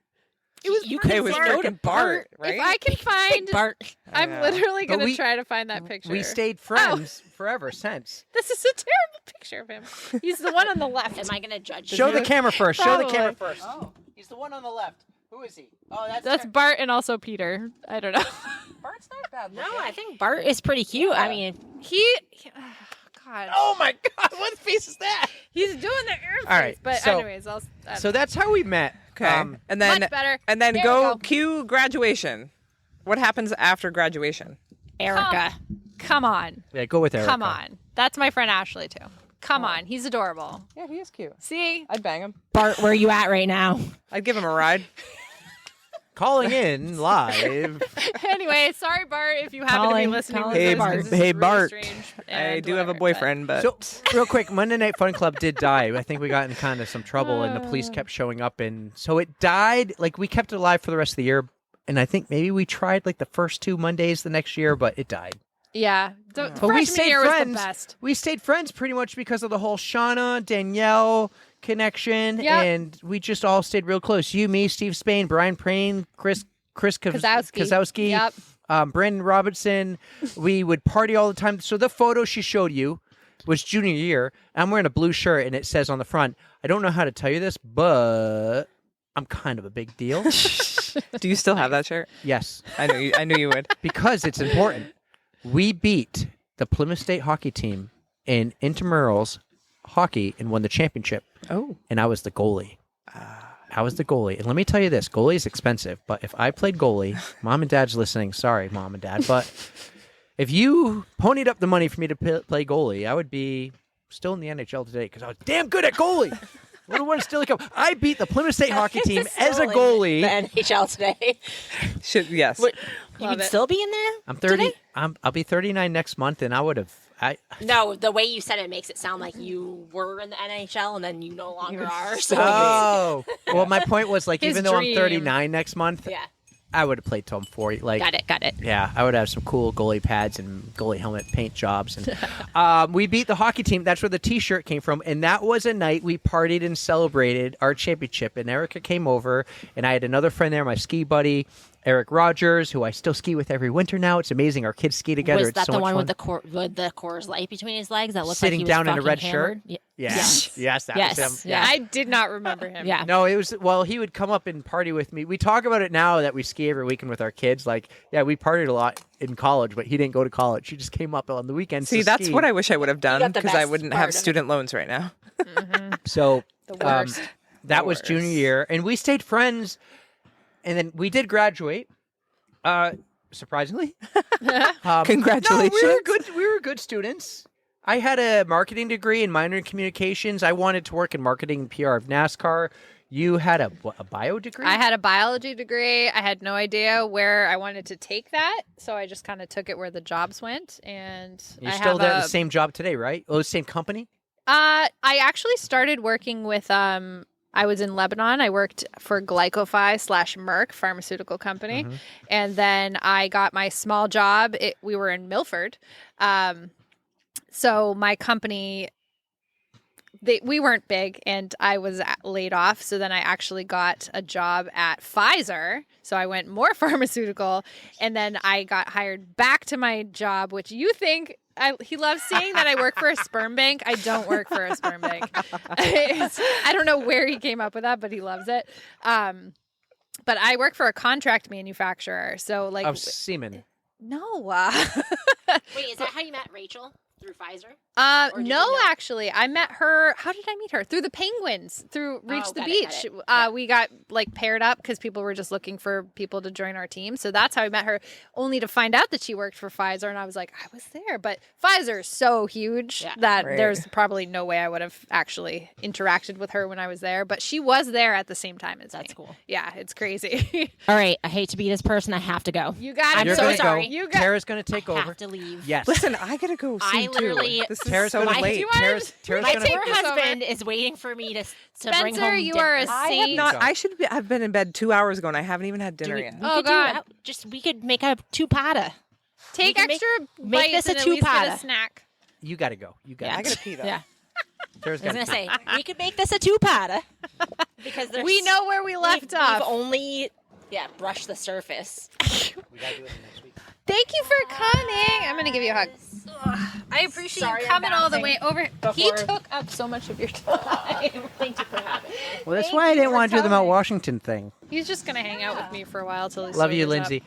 It was You Bart. could It was say no to freaking Bart, right? If I can find, Bart. I'm Yeah. literally But gonna we- try to find that picture. We stayed friends forever since. This is a terrible picture of him. He's the one on the left. Am I going to judge Show you? the camera first. Show the Probably. camera first. Oh, he's the one on the left. Who is he? Oh, That's Bart and also Peter. I don't know. Bart's not bad. No, I think Bart is pretty cute. I mean, God. Oh my God! What face is that? He's doing the air face. All right, But so- anyways, So that's how we met. Okay. and then much better. and then There go we go. cue graduation. What happens after graduation? Erica. Come on. Yeah, go with Erica. Come on. That's my friend Ashley too. Come on. He's adorable. Yeah, he is cute. See? I'd bang him. Bart, where are you at right now? I'd give him a ride. Calling in live. Anyway, sorry, Bart, if you happen to be Calling- listening. calling to Hey, this, Bart. 'cause this is Hey, really Bart. strange I and do have a whatever, boyfriend, but So, real quick, Monday Night Fun Club did die. I think we got in kind of some trouble, and the police kept showing up, and so it died. Like we kept it alive for the rest of the year, and I think maybe we tried like the first 2 Mondays the next year, but it died. Yeah. The But freshman we stayed year was the friends. best. We stayed friends pretty much because of the whole Shauna Danielle connection, Yep. and we just all stayed real close. You, me, Steve Spain, Brian Prain, Chris Kozowski, Yep. Brandon Robinson. We would party all the time. So the photo she showed you was junior year. I'm wearing a blue shirt, and it says on the front, I don't know how to tell you this, but I'm kind of a big deal. do you still have that shirt? Yes, I knew you would. because it's important. We beat the Plymouth State hockey team in intramurals hockey and won the championship, Oh. and I was the goalie. I was the goalie. And let me tell you this, goalie is expensive, but if I played goalie, Mom and Dad's listening, sorry, Mom and Dad, but if you ponied up the money for me to play goalie, I would be still in the NHL today because I was damn good at goalie. Would have won a Stanley Cup. I beat the Plymouth State hockey team as a goalie. The NHL today. Yes. You Love would it. still be in there? I'm 30. Today? I'll be 39 next month, and I would have. No, the way you said it makes it sound like you were in the NHL and then you no longer are. So Oh, well, my point was like, His even though I'm dream. 39 next month, yeah, I would have played till I'm 40. Like, got it. yeah, I would have some cool goalie pads and goalie helmet paint jobs. And we beat the hockey team. That's where the T-shirt came from. And that was a night we partied and celebrated our championship. And Erika came over, and I had another friend there, my ski buddy, Eric Rogers, who I still ski with every winter now. It's amazing. Our kids ski together. Was It's that so the much one fun. with the Coors Light between his legs that looked Sitting like he was down in a fucking red shirt? hammered? Yeah. Yes. Yes, that Yes. was him. Yeah. I did not remember him. Yeah. No, it was, well, he would come up and party with me. We talk about it now that we ski every weekend with our kids. Like, yeah, we partied a lot in college, but he didn't go to college. He just came up on the weekends. See, to that's ski. what I wish I would have done got the because I best wouldn't part have of it. student loans right now. So The worst. that The was worst. junior year, and we stayed friends. And then we did graduate, surprisingly. Congratulations. No, we were good. We were good students. I had a marketing degree and minor in communications. I wanted to work in marketing and PR of NASCAR. You had a bio degree? I had a biology degree. I had no idea where I wanted to take that, so I just kind of took it where the jobs went. And You're I still have there at a, the same job today, right? Oh, the same company? I actually started working with I was in Lebanon. I worked for Glycophi/Merck pharmaceutical company, and then I got my small job. We were in Milford, so my company we weren't big, and I was laid off. So then I actually got a job at Pfizer. So I went more pharmaceutical, and then I got hired back to my job, which you think he loves saying that I work for a sperm bank. I don't work for a sperm bank. I don't know where he came up with that, but he loves it. But I work for a contract manufacturer. So like Of semen. no. Wait, is that how you met Rachel? Through Pfizer? Or did No, you know? actually, I met her. How did I meet her? Through the Penguins, through Reach the got it, Beach. got it. Yeah. We got like paired up because people were just looking for people to join our team. So that's how I met her, only to find out that she worked for Pfizer. And I was like, I was there. But Pfizer is so huge that Right. there's probably no way I would have actually interacted with her when I was there. But she was there at the same time as me. That's cool. Yeah, it's crazy. All right, I hate to be this person. I have to go. You got I'm it. You're so gonna sorry. Go. You got Tara's going to take I over. have to leave. Yes. Listen, I gotta go soon I literally- too. This is Tara's so gonna late. Do you wanna- Tara's My going to take poor this over. husband is waiting for me to bring Spencer, home you dinner. are a I saint. have not. I should be. I've been in bed 2 hours ago, and I haven't even had dinner We yet. Oh, could do God. we could make a two-pata. Take can make- extra make bites this a and at least get a two-pata. snack. You got to go. You got Yeah. I to gotta pee though. Yeah, Tara's I was got gonna say we could make this a two-pata because there's We know where we left we've off. only brushed the surface. We got to do it next week. Thank you for coming. I'm going to give you a hug. I appreciate Sorry, you I'm coming all the way bouncing over. He before- took up so much of your time. Thank you for having me. Well, that's Thank why I you didn't for want to do the Mount coming. Washington thing. He's just going to hang out with me for a while till he Love you, sobers Lindsay.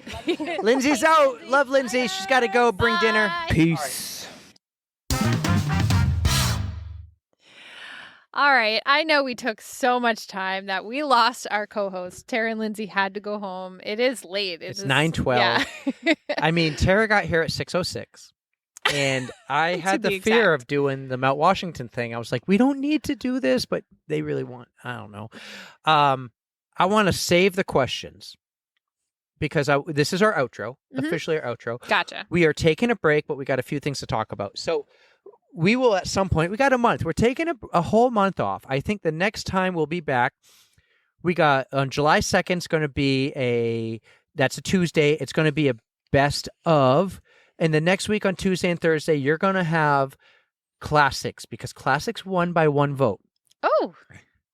up. Lindsay's out. Love Lindsay. She's got to go bring dinner. Bye. Peace. All right. I know we took so much time that we lost our co-host. Tara and Lindsay had to go home. It is late. It's is- 9:12. Yeah. I mean, Tara got here at 6:06. And I had To the be fear exact. of doing the Mount Washington thing. I was like, we don't need to do this, but they really want. I don't know. I want to save the questions because this is our outro, Mhm. officially our outro. Gotcha. We are taking a break, but we got a few things to talk about. So we will at some point. We got a month. We're taking a whole month off. I think the next time we'll be back. We got on July 2nd. It's going to be that's a Tuesday. It's going to be a best of. And the next week on Tuesday and Thursday, you're going to have classics because classics won by one vote. Oh,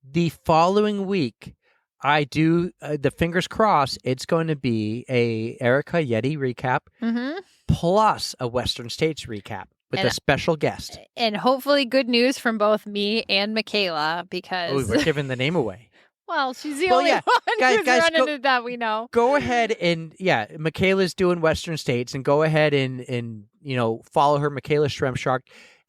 The following week, I do the fingers crossed. It's going to be a Erika Yeti recap mm-hmm. plus a Western States recap with And- a special guest. And hopefully good news from both me and Michaela because, Oh, we're giving the name away. well, she's the Well, only yeah. one Guys- who's guys, running go- it that we know. Go ahead and Michaela's doing Western States, and go ahead and follow her, Michaela Stremshark.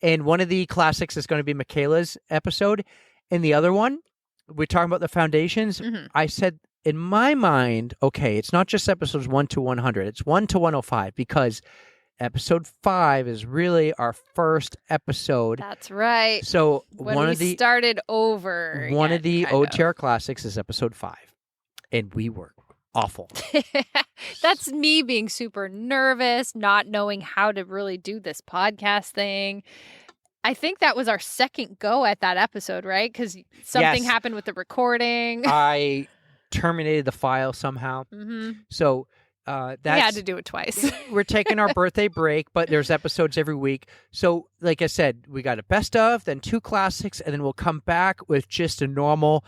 And one of the classics is going to be Michaela's episode, and the other one we're talking about the foundations. Mhm. I said in my mind, okay, it's not just episodes 1 to 100; it's 1 to 105 because episode 5 is really our first episode. That's right. So When one we of the started over. one of the again, kind OTR classics is episode 5, and we were awful. That's me being super nervous, not knowing how to really do this podcast thing. I think that was our second go at that episode, right? Because something Yes. happened with the recording. I terminated the file somehow. hmm So We had that's to do it twice. we're taking our birthday break, but there's episodes every week. So like I said, we got a best of, then 2 classics, and then we'll come back with just a normal,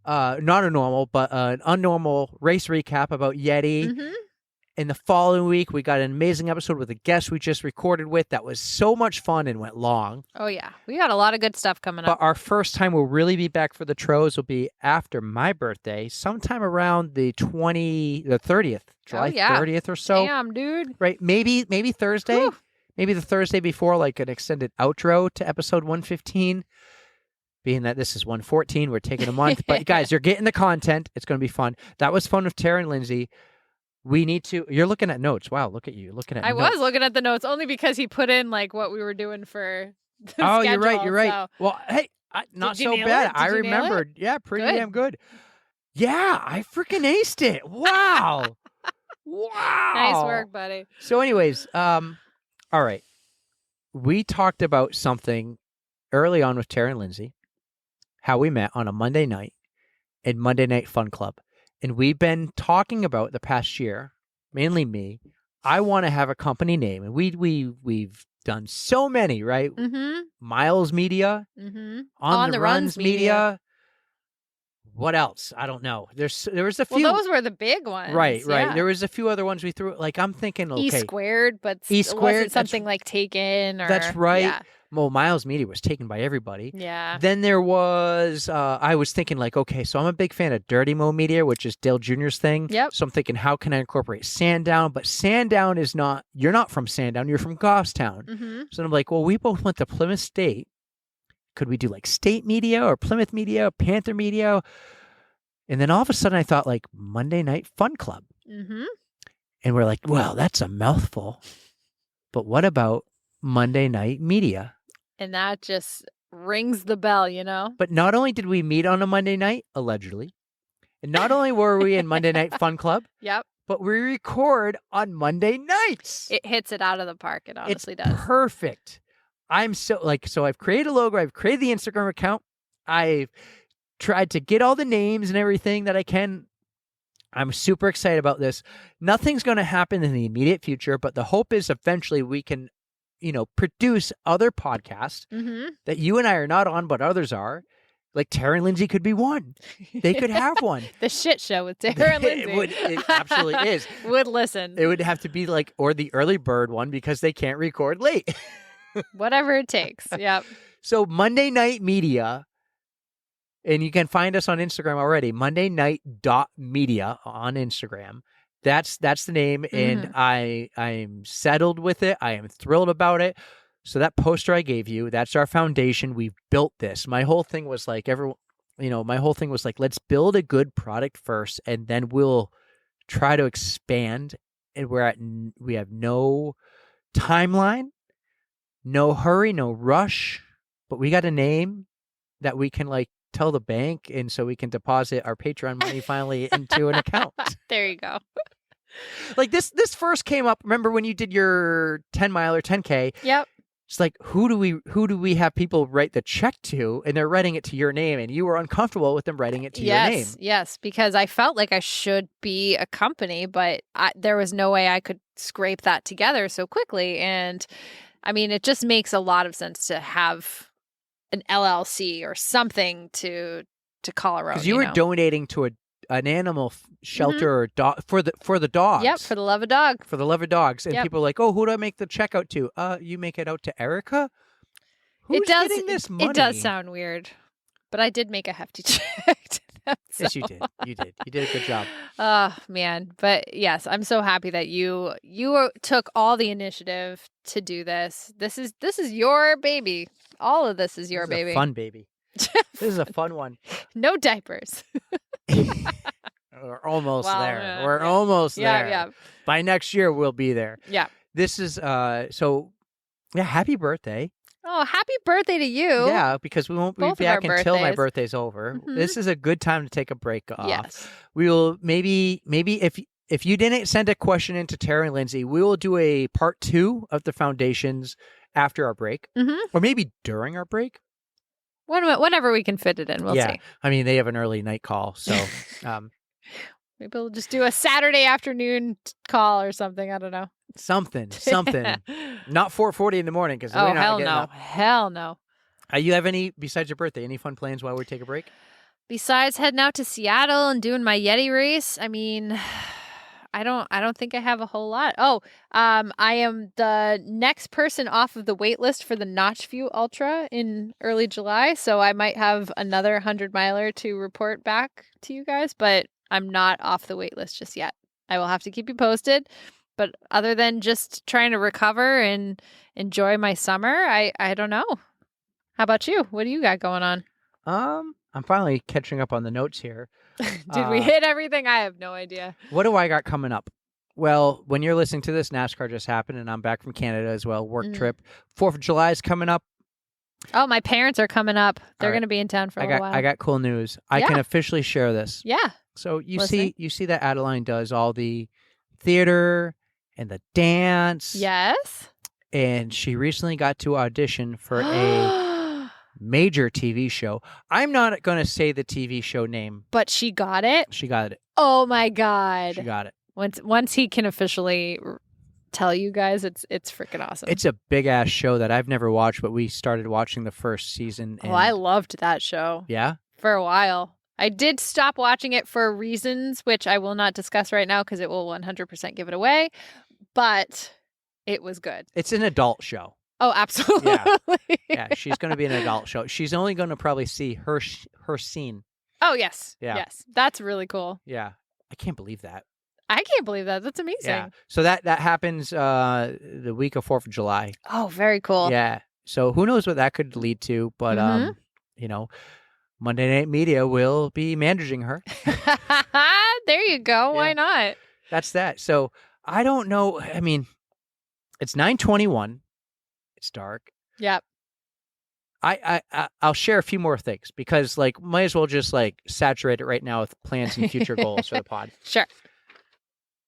not a normal, but an unnormal race recap about Yeti. hmm And the following week, we got an amazing episode with a guest we just recorded with that was so much fun and went long. Oh, yeah. We got a lot of good stuff coming But up. our first time we'll really be back for the Tros will be after my birthday, sometime around the 30th, July yeah. 30th or so. Damn, dude. Right? Maybe Thursday. Whew. Maybe the Thursday before, like an extended outro to episode 115. Being that this is 114, we're taking a month. But guys, you're getting the content. It's going to be fun. That was fun with Tara and Lindsay. We need to. You're looking at notes. Wow, look at you looking at. I notes. was looking at the notes only because he put in like what we were doing for the Oh, you're schedule, right. You're right. so- Well, hey, not you so nail bad. it? I Did you nail it? remembered. Yeah, pretty Good. damn good. Yeah, I freaking aced it. Wow. Wow. Nice work, buddy. So, anyways, all right. We talked about something early on with Tara and Lindsay, how we met on a Monday night in Monday Night Fun Club. And we've been talking about the past year, mainly me. I want to have a company name. And we've done so many, right? Mm-hmm. Miles Media, Mm-hmm. On the Runs Media. What else? I don't know. There was a few. Well, those were the big ones. Right. Yeah. There was a few other ones we threw. Like I'm thinking, okay, E squared, but E it squared, wasn't something like Taken or. that's right. Yeah. Well, Miles Media was taken by everybody. Yeah. Then there was, I was thinking like, okay, so I'm a big fan of Dirty Mo Media, which is Dale Jr.'s thing. Yep. So I'm thinking, how can I incorporate Sandown? But Sandown is not, you're not from Sandown, you're from Goffstown. Mm-hmm. So I'm like, well, we both went to Plymouth State. Could we do like State Media or Plymouth Media, Panther Media? And then all of a sudden I thought like Monday Night Fun Club. Mm-hmm. And we're like, well, that's a mouthful. But what about Monday Night Media? And that just rings the bell, you know? But not only did we meet on a Monday night, allegedly, and not only were we in Monday Night Fun Club, Yep. but we record on Monday nights. It hits it out of the park. It honestly it's does. perfect. I'm so I've created a logo. I've created the Instagram account. I've tried to get all the names and everything that I can. I'm super excited about this. Nothing's going to happen in the immediate future, but the hope is eventually we can, produce other podcasts Mm-hmm. that you and I are not on, but others are. Like Tara and Lindsey could be one. They could have one. The shit show with Tara and Lindsey. It absolutely is. Would listen. It would have to be like, or the early bird one because they can't record late. Whatever it takes. Yep. So Monday Night Media, and you can find us on Instagram already, mondaynight.media on Instagram. That's the name, and I'm settled with it. I am thrilled about it. So that poster I gave you, that's our foundation. We've built this. My whole thing was like, let's build a good product first, and then we'll try to expand. And we have no timeline, no hurry, no rush, but we got a name that we can like tell the bank, and so we can deposit our Patreon money finally into an account. There you go. Like this first came up. Remember when you did your 10 mile or 10K? Yep. It's like, who do we have people write the check to, and they're writing it to your name, and you were uncomfortable with them writing it to your name. Yes, because I felt like I should be a company, but there was no way I could scrape that together so quickly. And I mean, it just makes a lot of sense to have an LLC or something to call our own. Because you were donating to an animal shelter or dog for the dogs. Yep, for the love of dog. For the love of dogs. And Yep. people are like, oh, who do I make the check out to? You make it out to Erica? Who's getting this money? It does sound weird, but I did make a hefty check to them. Yes, you did. You did. You did a good job. Oh man, but yes, I'm so happy that you took all the initiative to do this. This is your baby. All of this is your This is baby. a fun baby. This is a fun one. No diapers. We're almost Well, there. yeah, We're yeah. almost Yeah, there. yeah. By next year, we'll be there. Yeah. This is happy birthday. Oh, happy birthday to you. Yeah, because we won't be Both of our back until my birthdays. birthday's over. Mhm. This is a good time to take a break off. Yes. We will maybe if you didn't send a question into Tara and Lindsey, we will do a part 2 of the foundations after our break, Mhm. or maybe during our break. Whenever we can fit it in, we'll yeah, see. I mean they have an early night call, so Maybe we'll just do a Saturday afternoon call or something. I don't know. something, not 4:40 in the morning because Oh, we're not hell getting no. up. Hell no. You have any besides your birthday? Any fun plans while we take a break? Besides heading out to Seattle and doing my Yeti race, I mean, I don't think I have a whole lot. Oh, I am the next person off of the wait list for the Notchview Ultra in early July, so I might have another 100-miler to report back to you guys, but I'm not off the wait list just yet. I will have to keep you posted, but other than just trying to recover and enjoy my summer, I don't know. How about you? What do you got going on? I'm finally catching up on the notes here. Did we hit everything? I have no idea. What do I got coming up? Well, when you're listening to this, NASCAR just happened, and I'm back from Canada as well. Work trip. 4th of July is coming up. Oh, my parents are coming up. They're right. going to be in town for a while. I got cool news. I Yeah. can officially share this. Yeah. So you Listening. see that Adeline does all the theater and the dance. Yes. And she recently got to audition for a major TV show. I'm not going to say the TV show name. But she got it. She got it. Oh my God. She got it. Once he can officially tell you guys, it's freaking awesome. It's a big ass show that I've never watched, but we started watching the first season. Oh, I loved that show. Yeah? For a while. I did stop watching it for reasons which I will not discuss right now because it will 100% give it away, but it was good. It's an adult show. Oh, absolutely. Yeah, she's going to be an adult show. She's only going to probably see her scene. Oh, yes. Yeah. Yes. That's really cool. Yeah. I can't believe that. I can't believe that. That's amazing. Yeah. So that happens the week of 4th of July. Oh, very cool. Yeah. So who knows what that could lead to, but you know, Monday Night Media will be managing her. There you go. Yeah. Why not? That's that. So I don't know. I mean, it's 9:21. It's dark. Yep. I'll share a few more things because like might as well just like saturate it right now with plans and future goals for the pod. Sure.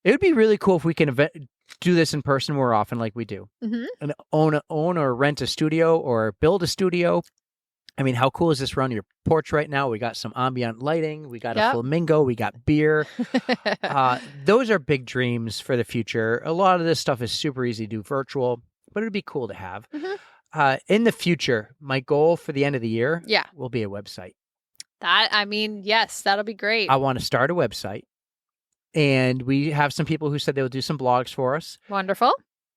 It would be really cool if we can do this in person more often like we do. Mm-hmm. And own or rent a studio or build a studio. I mean, how cool is this around your porch right now? We got some ambient lighting. We got a flamingo. We got beer. Those are big dreams for the future. A lot of this stuff is super easy to do virtual, but it'd be cool to have. Mm-hmm. In the future, my goal for the end of the year will be a website. Yes, that'll be great. I want to start a website. And we have some people who said they'll do some blogs for us. Wonderful.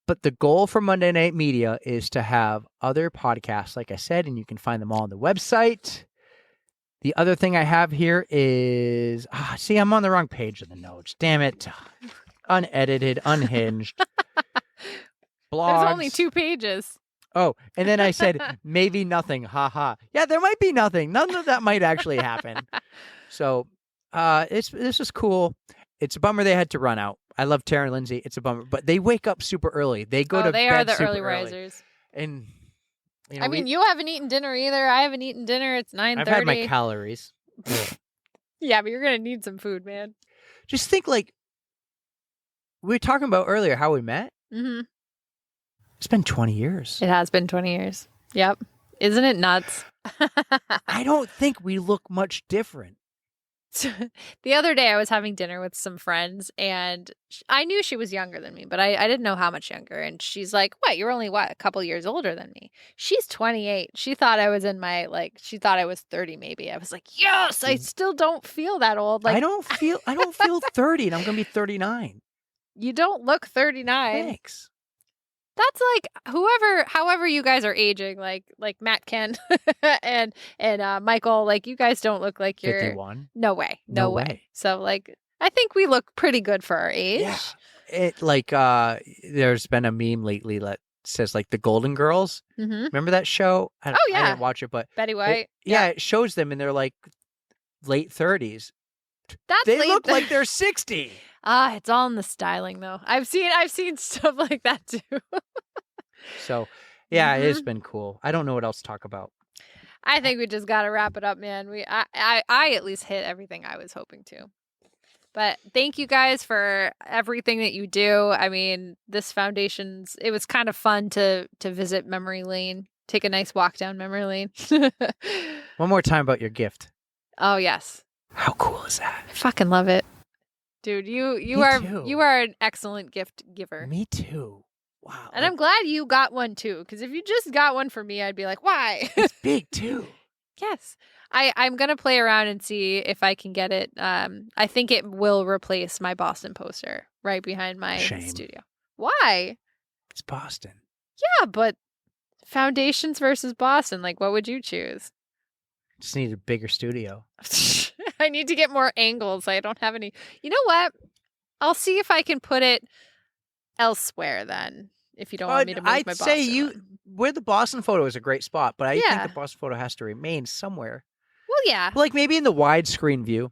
But the goal for Monday Night Media is to have other podcasts, like I said, and you can find them all on the website. The other thing I have here is, see, I'm on the wrong page of the notes. Damn it. Unedited, unhinged. Blogs. There's only 2 pages. Oh, and then I said, maybe nothing. Ha ha. Yeah, there might be nothing. None of that might actually happen. So this is cool. It's a bummer they had to run out. I love PTara and Lindsey. It's a bummer, but they wake up super early. They go to they bed are the super early early. risers. And you know, I mean, you haven't eaten dinner either. I haven't eaten dinner. It's 9:30. I've had my calories. Yeah, but you're gonna need some food, man. Just think, like we were talking about earlier, how we met. Mm-hmm. It's been 20 years. It has been 20 years. Yep. Isn't it nuts? I don't think we look much different. The other day I was having dinner with some friends and I knew she was younger than me, but I didn't know how much younger. And she's like, what? You're only a couple years older than me. She's 28. She thought I was in my, she thought I was 30 maybe. I was like, yes, I still don't feel that old. Like, I don't feel 30 and I'm going to be 39. You don't look 39. Thanks. That's like however you guys are aging, like Matt Ken and Michael, like you guys don't look like you're 51. No way. No way. So like I think we look pretty good for our age. Yeah. It there's been a meme lately that says like the Golden Girls. Mm-hmm. Remember that show? I didn't watch it, but Betty White. It shows them and they're like late 30s. They look like they're 60. It's all in the styling though. I've seen stuff like that too. So, yeah, It's been cool. I don't know what else to talk about. I think we just got to wrap it up, man. I at least hit everything I was hoping to. But thank you guys for everything that you do. I mean, this foundation's, it was kind of fun to visit memory lane, take a nice walk down memory lane. One more time about your gift. Oh, yes. How cool is that? I fucking love it. Dude, you are an excellent gift giver. Me too. Wow. And I'm glad you got one too, because if you just got one for me, I'd be like, why? It's big too. Yes. I'm going to play around and see if I can get it. I think it will replace my Boston poster right behind my studio. Why? It's Boston. Yeah, but Foundations versus Boston, like what would you choose? Just need a bigger studio. I need to get more angles. I don't have any. You know what? I'll see if I can put it elsewhere then. If you don't want me to move my Boston. I'd say where the Boston photo is a great spot, but I think Yeah. the Boston photo has to remain somewhere. Well, yeah. Like maybe in the widescreen view.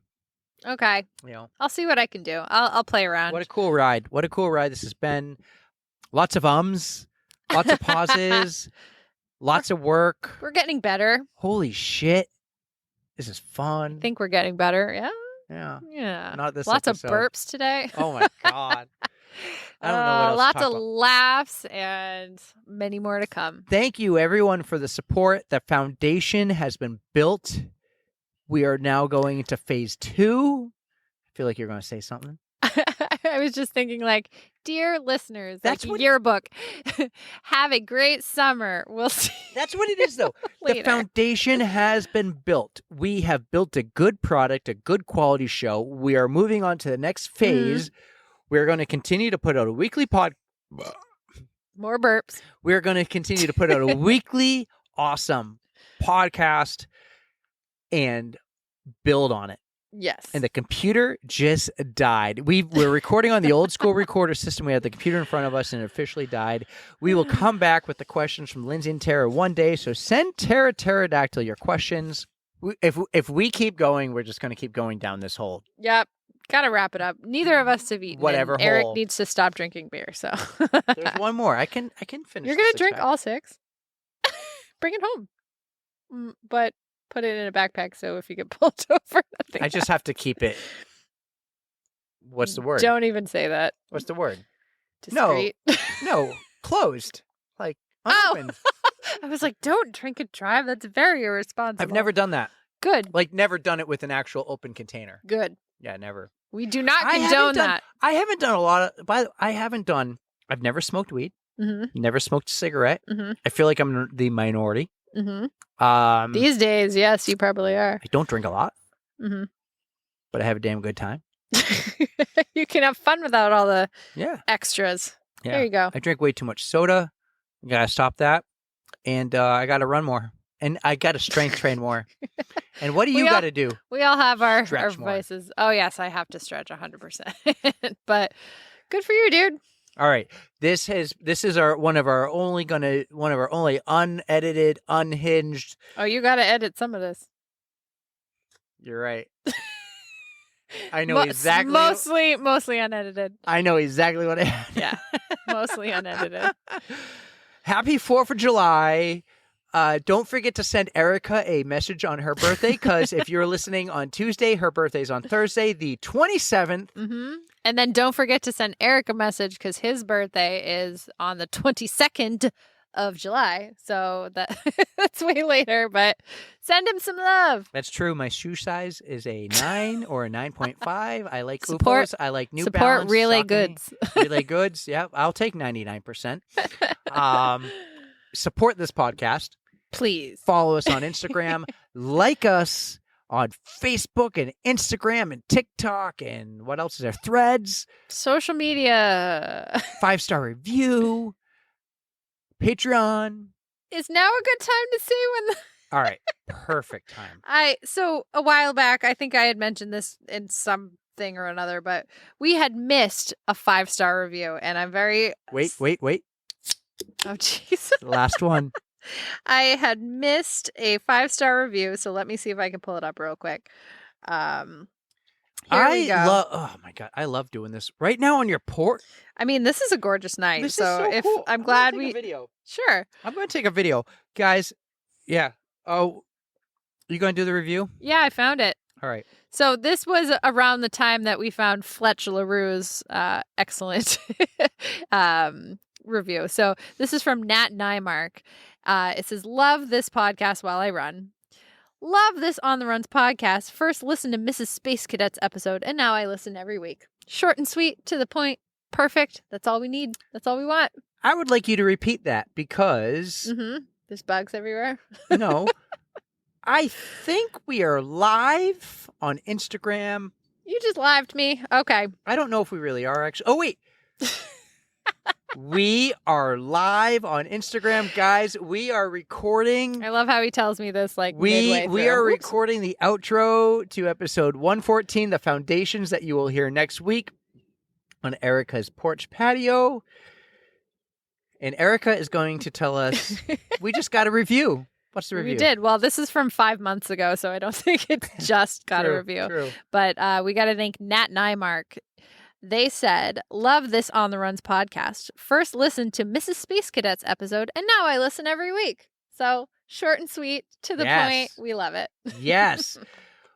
Okay. You know. I'll see what I can do. I'll play around. What a cool ride. What a cool ride this has been. Lots of ums, lots of pauses, lots of work. We're getting better. Holy shit. This is fun. I think we're getting better. Yeah. Yeah. Yeah. Not this Lots episode. of burps today. Oh my God. I don't know what else Lots to talk of about. laughs and many more to come. Thank you, everyone, for the support. The foundation has been built. We are now going into phase 2. I feel like you're going to say something. I I was just thinking, like, dear listeners, That's like what- yearbook, have a great summer. We'll see. That's what it is, though. The Later. foundation has been built. We have built a good product, a good quality show. We are moving on to the next phase. We're going to continue to put out a weekly More burps. We're going to continue to put out a weekly awesome podcast and build on it. Yes. And the computer just died. We're recording on the old school recorder system. We had the computer in front of us and it officially died. We will come back with the questions from Lindsey and Tara one day. So send Tara Pterodactyl your questions. If we keep going, we're just going to keep going down this hole. Yep. Gotta wrap it up. Neither of us have eaten. Whatever and Eric hole. needs to stop drinking beer. So There's one more. I can finish. you're the gonna six drink pack. all 6. Bring it home, but put it in a backpack so if you get pulled over, nothing. I just have to keep it. What's the word? Don't even say that. What's the word? Discreet. No, closed. Like Oh. unopened. I was like, don't drink and drive. That's very irresponsible. I've never done that. Good. Like never done it with an actual open container. Good. Yeah, never. We do not I haven't condone done- that. I haven't done a lot of. I've never smoked weed. Mm-hmm. Never smoked a cigarette. Mm-hmm. I feel like I'm the minority. Mm-hmm. These days, yes, you probably are. I don't drink a lot, Mm-hmm. but I have a damn good time. You can have fun without all the Yeah. extras. Yeah. There you go. I drink way too much soda. I gotta stop that, and I gotta run more, and I gotta strength train more. And what do you We all- gotta do? We all have our Stretch more. vices. Oh, yes, I have to stretch 100%. But good for you, dude. All right, this is one of our only unedited, unhinged. Oh, you got to edit some of this. You're right. I know exactly. Mostly unedited. I know exactly what I had. Yeah, mostly unedited. Happy 4th of July. Don't forget to send Erika a message on her birthday, because if you're listening on Tuesday, her birthday's on Thursday, the 27th. Mm-hmm. And then don't forget to send Eric a message because his birthday is on the 22nd of July. So that's way later, but send him some love. That's true. My shoe size is a 9 or a 9.5. I like Support- Oopos. I like New Support Balance. Relay Saucony. Goods. Relay Goods. Yeah, I'll take 99%. Support this podcast. Please. Follow us on Instagram. Like us on Facebook and Instagram and TikTok and what else is there? Threads. Social media. 5-star review. Patreon. Is now a good time to say when All right. Perfect time. So a while back, I think I had mentioned this in something or another, but we had missed a 5-star review, and I'm very Wait. Oh jeez. Last one. I had missed a 5-star review, so let me see if I can pull it up real quick. Here we go. Oh my God. I love doing this right now on your porch. I mean, this is a gorgeous night, This so is so if cool. I'm gonna glad take we a video. sure. I'm going to take a video. Guys, yeah. Oh, you going to do the review? Yeah, I found it. All right. So this was around the time that we found Fletch LaRue's excellent review. So this is from Nat Nymark. It says, love this podcast while I run. Love this On the Runs podcast. First listened to Mrs. Space Cadet's episode, and now I listen every week. Short and sweet, to the point. Perfect. That's all we need. That's all we want. I would like you to repeat that because, Mm-hmm. There's bugs everywhere. no, I think we are live on Instagram. You just lived me. Okay. I don't know if we really are actually. Oh, wait. We are live on Instagram, guys. We are recording. I love how he tells me this like We midway we through. are Whoops. recording the outro to episode 114, the foundations that you will hear next week on Erika's porch patio. And Erika is going to tell us we just got a review. What's the review? We did. Well, this is from 5 months ago, so I don't think it just got a True, review. True. But we got to thank Nat Nymark. They said, love this On the Runs podcast. First listened to Mrs. Space Cadet's episode, and now I listen every week. So short and sweet, to the Yes. point. We love it. Yes.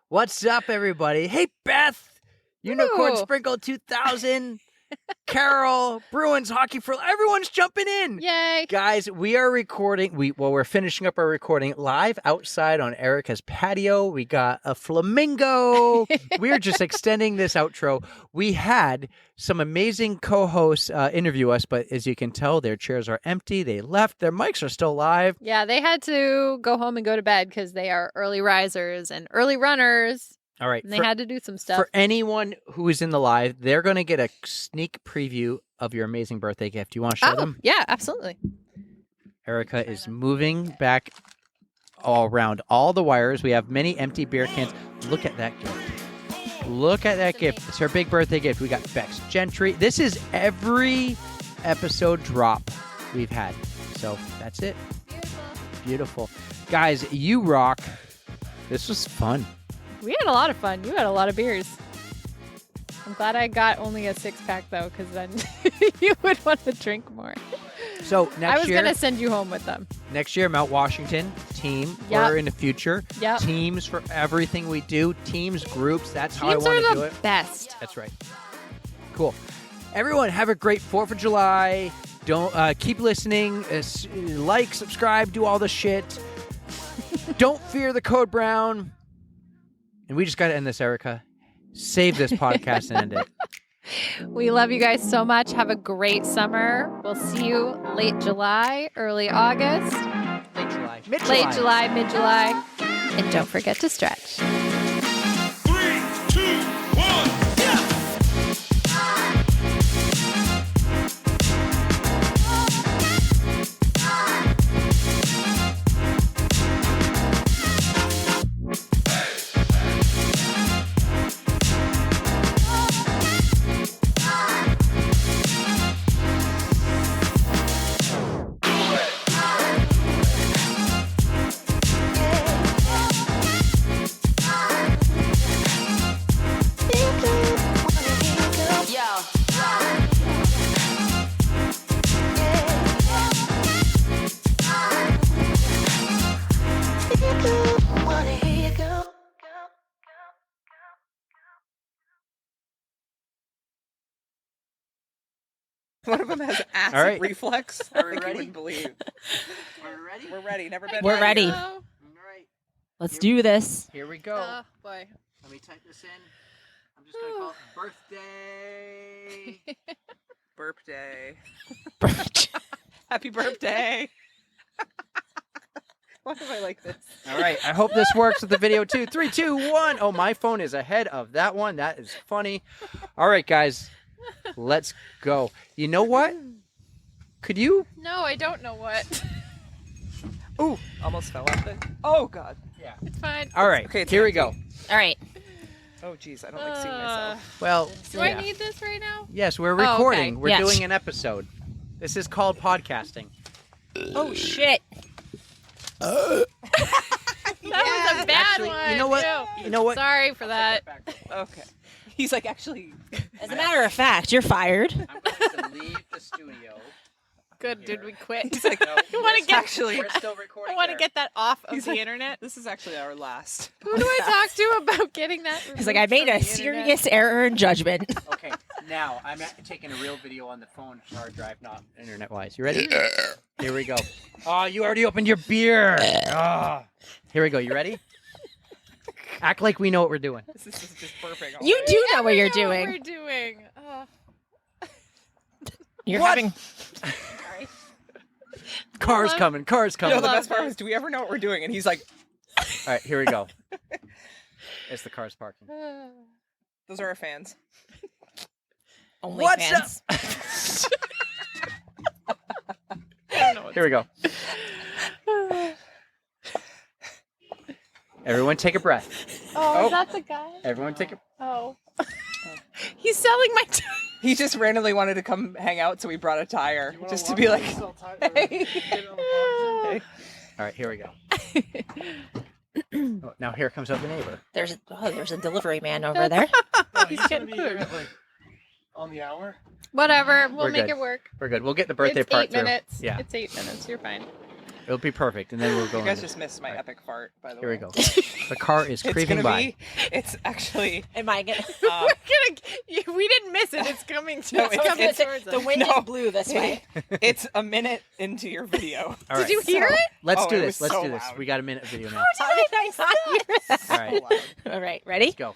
What's up, everybody? Hey, Beth. Unicorn Ooh. Sprinkle 2000. Carol, Bruins hockey for everyone's jumping in. Yay. Guys, we are recording. We're finishing up our recording live outside on Erica's patio. We got a flamingo. We're just extending this outro. We had some amazing co-hosts interview us, but as you can tell, their chairs are empty. They left. Their mics are still live. Yeah, they had to go home and go to bed because they are early risers and early runners. All right. And they had to do some stuff. For anyone who is in the live, they're going to get a sneak preview of your amazing birthday gift. Do you want to show them? Yeah, absolutely. Erica is moving back all around all the wires. We have many empty beer cans. Look at that gift. Look at that gift. It's her big birthday gift. We got Bex Gentry. This is every episode drop we've had. So that's it. Beautiful. Guys, you rock. This was fun. We had a lot of fun. You had a lot of beers. I'm glad I got only a 6-pack, though, because then you would want to drink more. So next year, I was going to send you home with them. Next year, Mount Washington team. Yep. We're in the future. Yep. Teams for everything we do. Teams, groups. That's how Teams I want are to do the it. best. That's right. Cool. Everyone, have a great 4th of July. Don't keep listening. Like, subscribe, do all the shit. Don't fear the code brown. And we just got to end this, Erica. Save this podcast and end it. We love you guys so much. Have a great summer. We'll see you late July, early August. Late July. Mid-July. Late July, mid-July. And don't forget to stretch. 3, 2, 1. One of them has acid All right. reflex. Are we Like you ready? wouldn't believe. We're ready? We're ready. Never been. We're ready. All right. Let's do this. Here we go. Oh, boy. Let me type this in. I'm just going to call it birthday. Burp day. Happy birthday. Why do I like this? All right. I hope this works with the video too. 3, 2, 1. Oh, my phone is ahead of that one. That is funny. All right, guys. Let's go. You know what? Could you? No, I don't know what. Ooh, almost fell off it. Oh God. Yeah. It's fine. All right. Okay, it's Here we go. All right. Oh geez, I don't like seeing myself. Well, Do I need this right now? yes, we're okay. recording. We're Yes. doing an episode. This is called podcasting. Oh shit. That was a bad Actually, one. you know what? too. You know what? Sorry for that. Okay. He's like, actually. As a matter of fact, you're fired. I'm going to leave the studio. Good. Did we quit? He's like, No, I want to get. actually. we're still recording. I want to there. get that off of He's the like- internet. This is actually our last. Who do I talk to about getting that? He's like, I made a serious error in judgment. Okay, now I'm taking a real video on the phone hard drive, not internet-wise. You ready? Here we go. Oh, you already opened your beer. Oh. Here we go. You ready? Act like we know what we're doing. This is just burping. You already. do know what you're What doing. we're doing. You're What? having. Cars coming. Cars No, coming. the love best part this. was, do we ever know what we're doing? And he's like, All right, here we go. It's the cars parking. those are our fans. Only What's fans. Here we go. Everyone take a breath. Oh, Oh. is that the guy? Everyone take a... Oh. He's selling my time. He just randomly wanted to come hang out, so we brought a tire just to be like, hey. All right, here we go. Oh, now here comes up the neighbor. There's a delivery man over there. He's getting food. On the hour? Whatever. We'll We're make good. it work. We're good. We'll get the birthday it's part 8 through. minutes. Yeah. It's 8 minutes. You're fine. It'll be perfect, and then we'll go. You guys into- just missed my epic fart, by the Here way. we go. The car is It's creeping gonna by. be. It's actually. Am I gonna? We didn't miss it. It's coming to No, it's it's- coming it's- towards the us. wind No. is blue this way. It's a minute into your video. All Did right. you hear it? Let's Oh, do it this. was Let's so do this. loud. We got a minute of video now. How did I not hear that? All right. All right, ready? Let's go.